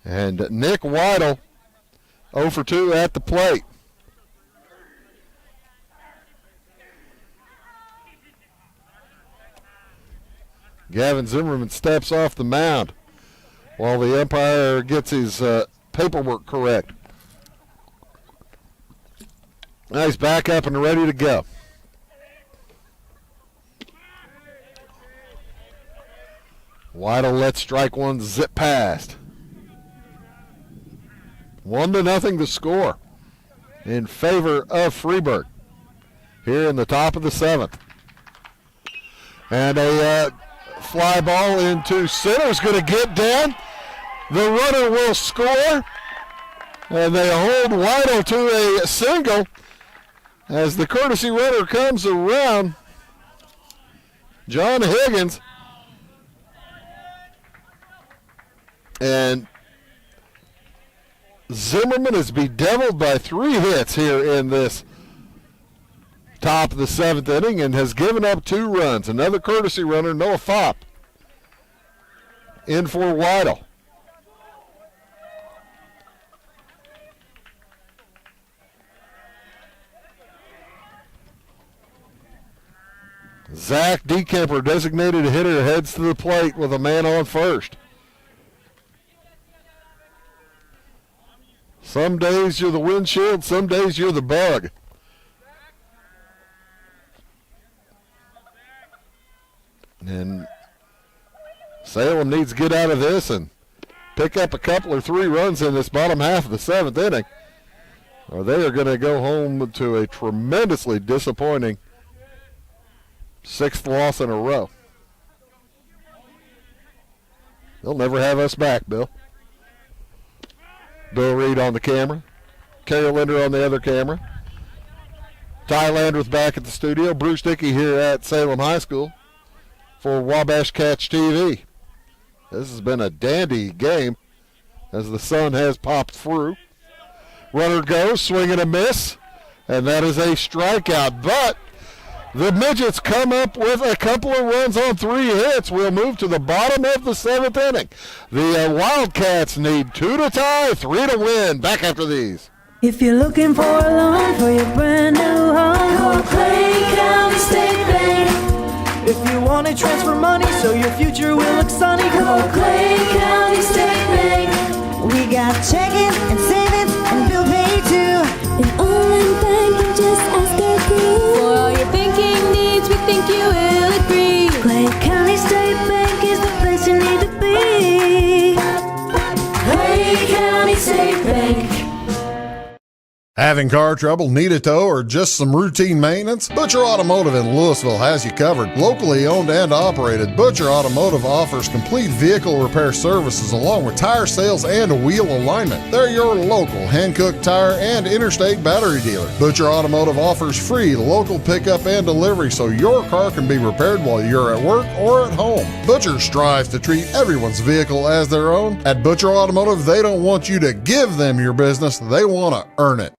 Speaker 1: And Nick Weidel, 0 for 2 at the plate. Gavin Zimmerman steps off the mound while the umpire gets his paperwork correct. Now he's back up and ready to go. Weidel lets strike one zip past. 1-0 the score in favor of Freeburg here in the top of the 7th. And a fly ball into center is going to get down. The runner will score. And they hold Weidel to a single as the courtesy runner comes around. John Higgins. And Zimmerman is bedeviled by 3 hits here in this top of the 7th inning and has given up 2 runs. Another courtesy runner, Noah Fopp, in for Weidel. Zach Dekemper, designated hitter, heads to the plate with a man on first. Some days you're the windshield, some days you're the bug. And Salem needs to get out of this and pick up a couple or 3 runs in this bottom half of the 7th inning, or they are going to go home to a tremendously disappointing 6th loss in a row. They'll never have us back, Bill. Bill Reed on the camera. Carol Linder on the other camera. Ty Landreth back at the studio. Bruce Dickey here at Salem High School for Wabash Catch TV. This has been a dandy game as the sun has popped through. Runner goes, swing and a miss, and that is a strikeout. But the Midgets come up with a couple of runs on 3 hits. We'll move to the bottom of the 7th inning. The Wildcats need 2 to tie, 3 to win. Back after these.
Speaker 11: If you're looking for a loan for your brand new home, call Clay County State Bank. If you want to transfer money so your future will look sunny, call Clay County State Bank. We got checking and savings and bill pay too.
Speaker 12: An online bank, just ask our crew. For all your banking needs, we think you will agree.
Speaker 11: Clay County State Bank is the place you need to be. Clay County State Bank.
Speaker 3: Having car trouble, need a tow, or just some routine maintenance? Butcher Automotive in Louisville has you covered. Locally owned and operated, Butcher Automotive offers complete vehicle repair services along with tire sales and wheel alignment. They're your local Hankook tire and interstate battery dealer. Butcher Automotive offers free local pickup and delivery so your car can be repaired while you're at work or at home. Butcher strives to treat everyone's vehicle as their own. At Butcher Automotive, they don't want you to give them your business, they want to earn it.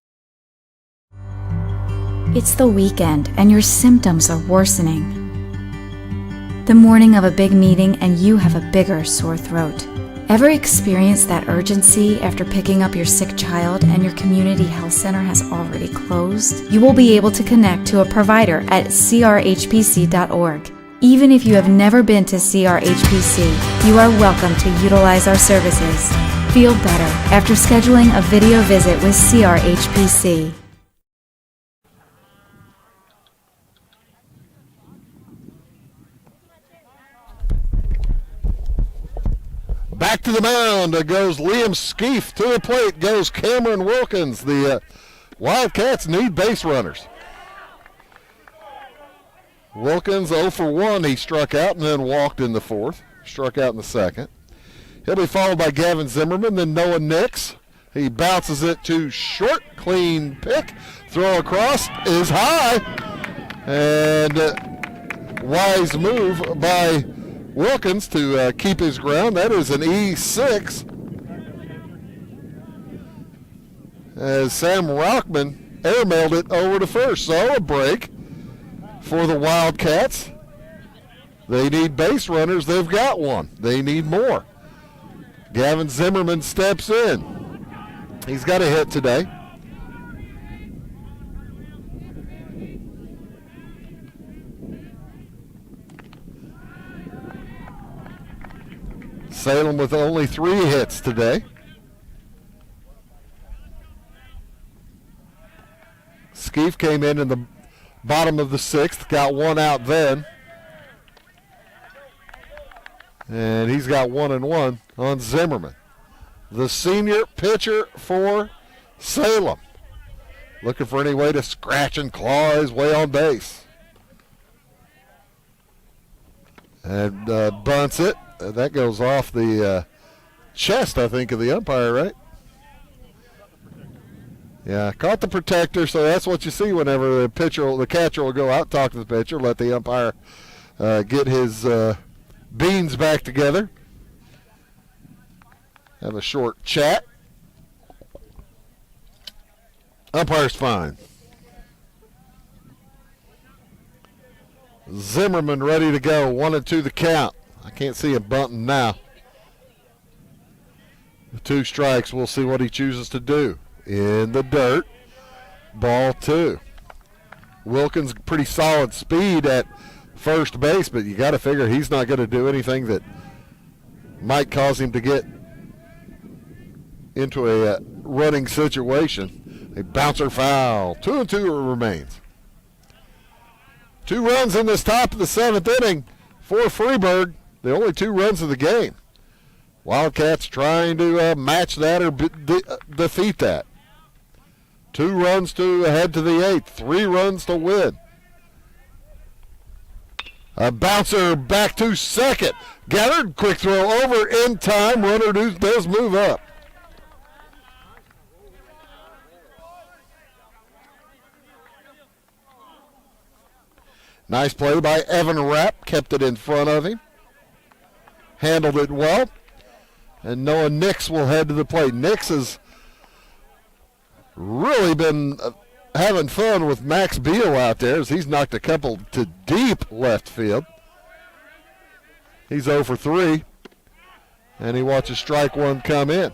Speaker 13: It's the weekend and your symptoms are worsening. The morning of a big meeting and you have a bigger sore throat. Ever experienced that urgency after picking up your sick child and your community health center has already closed? You will be able to connect to a provider at crhpc.org. Even if you have never been to CRHPC, you are welcome to utilize our services. Feel better after scheduling a video visit with CRHPC.
Speaker 1: Back to the mound goes Liam Skeef. To the plate goes Cameron Wilkins. The Wildcats need base runners. Wilkins 0 for 1. He struck out and then walked in the fourth. Struck out in the second. He'll be followed by Gavin Zimmerman, then Noah Nix. He bounces it to short. Clean pick. Throw across is high. And wise move by Wilkins to keep his ground. That is an E6. As Sam Rockman airmailed it over to first. So a break for the Wildcats. They need base runners. They've got one. They need more. Gavin Zimmerman steps in. He's got a hit today. Salem with only 3 hits today. Skeef came in the bottom of the 6th, got 1 out then. And he's got 1-1 on Zimmerman. The senior pitcher for Salem. Looking for any way to scratch and claw his way on base. And bunts it. That goes off the chest, I think, of the umpire, right? Yeah, caught the protector, so that's what you see whenever the catcher will go out, talk to the pitcher, let the umpire get his beans back together. Have a short chat. Umpire's fine. Zimmerman ready to go, 1-2 the count. I can't see him bunting now. 2 strikes. We'll see what he chooses to do. In the dirt. Ball 2. Wilkins pretty solid speed at first base, but you got to figure he's not going to do anything that might cause him to get into a running situation. A bouncer foul. 2-2 remains. 2 runs in this top of the 7th inning for Freeburg. The only 2 runs of the game. Wildcats trying to match that or defeat that. 2 runs to head to the 8th. 3 runs to win. A bouncer back to second. Gathered, quick throw over in time. Runner does move up. Nice play by Evan Rapp. Kept it in front of him. Handled it well. And Noah Nix will head to the plate. Nix has really been having fun with Max Beal out there as he's knocked a couple to deep left field. He's 0 for 3. And he watches strike 1 come in.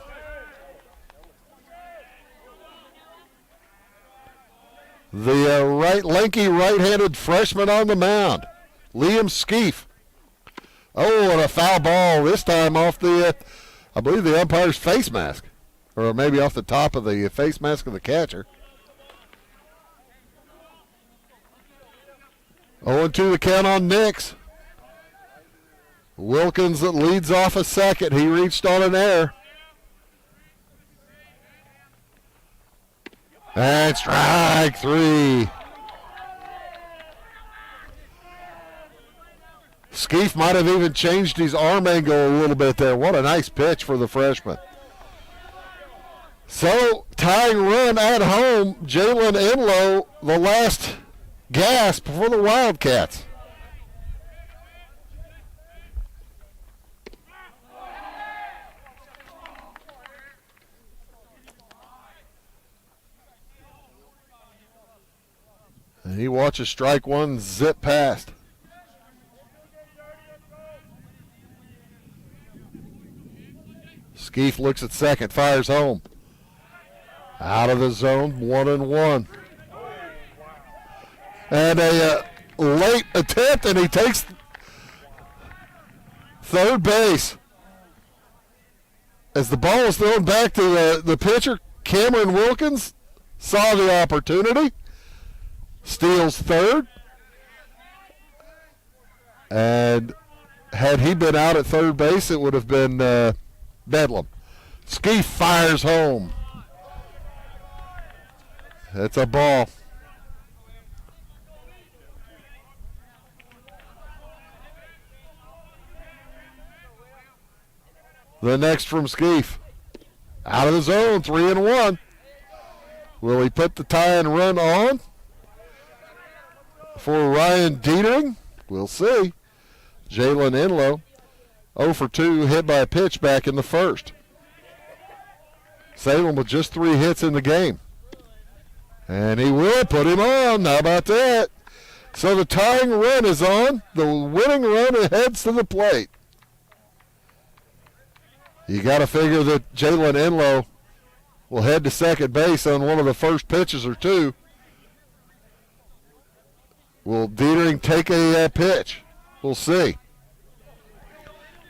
Speaker 1: The lanky right-handed freshman on the mound, Liam Skeef. Oh, and a foul ball this time off the, I believe the umpire's face mask. Or maybe off the top of the face mask of the catcher. 0-2 the count on Nix. Wilkins that leads off a second. He reached on an error. And strike three. Skeef might have even changed his arm angle a little bit there. What a nice pitch for the freshman. So, tying run at home, Jalen Enlow, the last gasp for the Wildcats. And he watches strike one zip past. Skeef looks at second, fires home. Out of the zone, 1-1. And a late attempt, and he takes third base. As the ball is thrown back to the pitcher, Cameron Wilkins saw the opportunity, steals third. And had he been out at third base, it would have been bedlam. Skeef fires home. It's a ball. The next from Skeef. Out of the zone, 3-1. Will he put the tying run on for Ryan Dietering? We'll see. Jalen Enlow, 0 for 2, hit by a pitch back in the first. Salem with just 3 hits in the game. And he will put him on. How about that? So the tying run is on. The winning run heads to the plate. You got to figure that Jalen Enlow will head to second base on one of the first pitches or two. Will Dietering take a pitch? We'll see.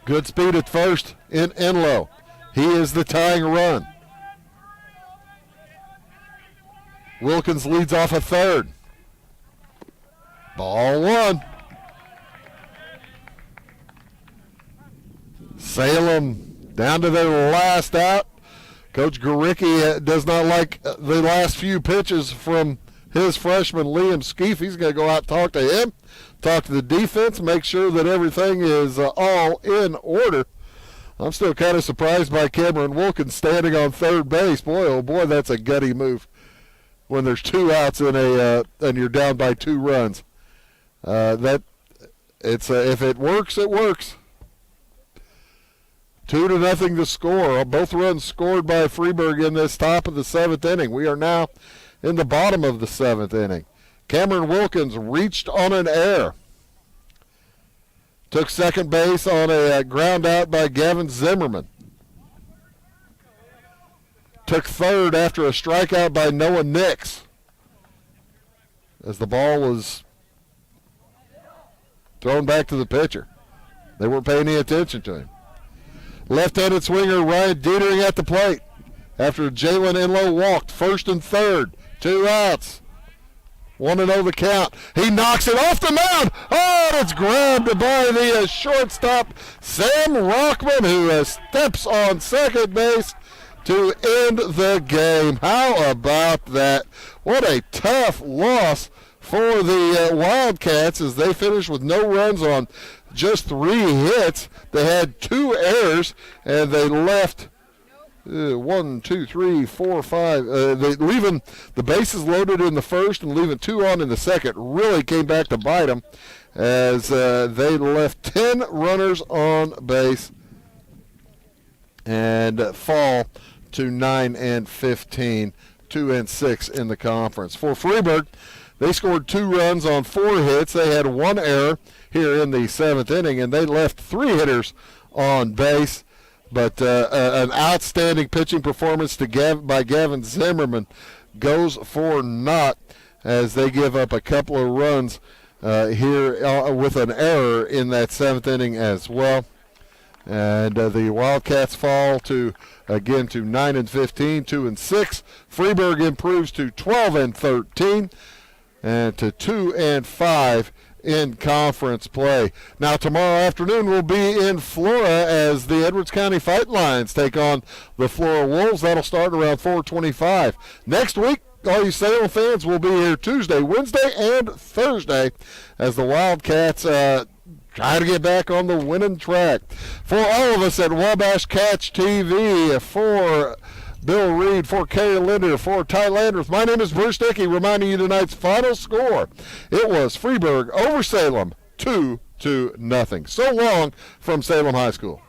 Speaker 1: Good speed at first in Enlow. He is the tying run. Wilkins leads off a third. Ball one. Salem down to their last out. Coach Garicki does not like the last few pitches from his freshman Liam Skeef. He's going to go out and talk to him, talk to the defense, make sure that everything is all in order. I'm still kind of surprised by Cameron Wilkins standing on third base. Boy, oh boy, that's a gutty move when there's 2 outs in and you're down by 2 runs. If it works, it works. 2-0 the score. Both runs scored by Freeburg in this top of the 7th inning. We are now in the bottom of the 7th inning. Cameron Wilkins reached on an error. Took second base on a ground out by Gavin Zimmerman. Took third after a strikeout by Noah Nix. As the ball was thrown back to the pitcher. They weren't paying any attention to him. Left-handed swinger Ryan Dietering at the plate after Jalen Enlow walked first and third. 2 outs. 1-0 the count. He knocks it off the mound. Oh, it's grabbed by the shortstop, Sam Rockman, who steps on second base to end the game. How about that? What a tough loss for the Wildcats as they finished with no runs on just 3 hits. They had 2 errors, and they left 1, 2, 3, 4, 5. They leaving the bases loaded in the first and leaving 2 on in the second really came back to bite them as they left 10 runners on base and fall to 9-15, 2-6 in the conference. For Freeburg, they scored 2 runs on 4 hits. They had 1 error here in the 7th inning, and they left 3 hitters on base. But an outstanding pitching performance by Gavin Zimmerman goes for naught as they give up a couple of runs here with an error in that 7th inning as well. And the Wildcats fall to 9-15, 2-6. Freeburg improves to 12-13 and to 2-5 in conference play. Now tomorrow afternoon we'll be in Flora as the Edwards County Fight Lions take on the Flora Wolves. That'll start around 4:25. Next week, all you Salem fans will be here Tuesday, Wednesday, and Thursday as the Wildcats try to get back on the winning track. For all of us at Wabash Catch TV, for Bill Reed, for Kerry Linder, for Ty Landreth, my name is Bruce Dickey, reminding you tonight's final score. It was Freeburg over Salem, 2-0. So long from Salem High School.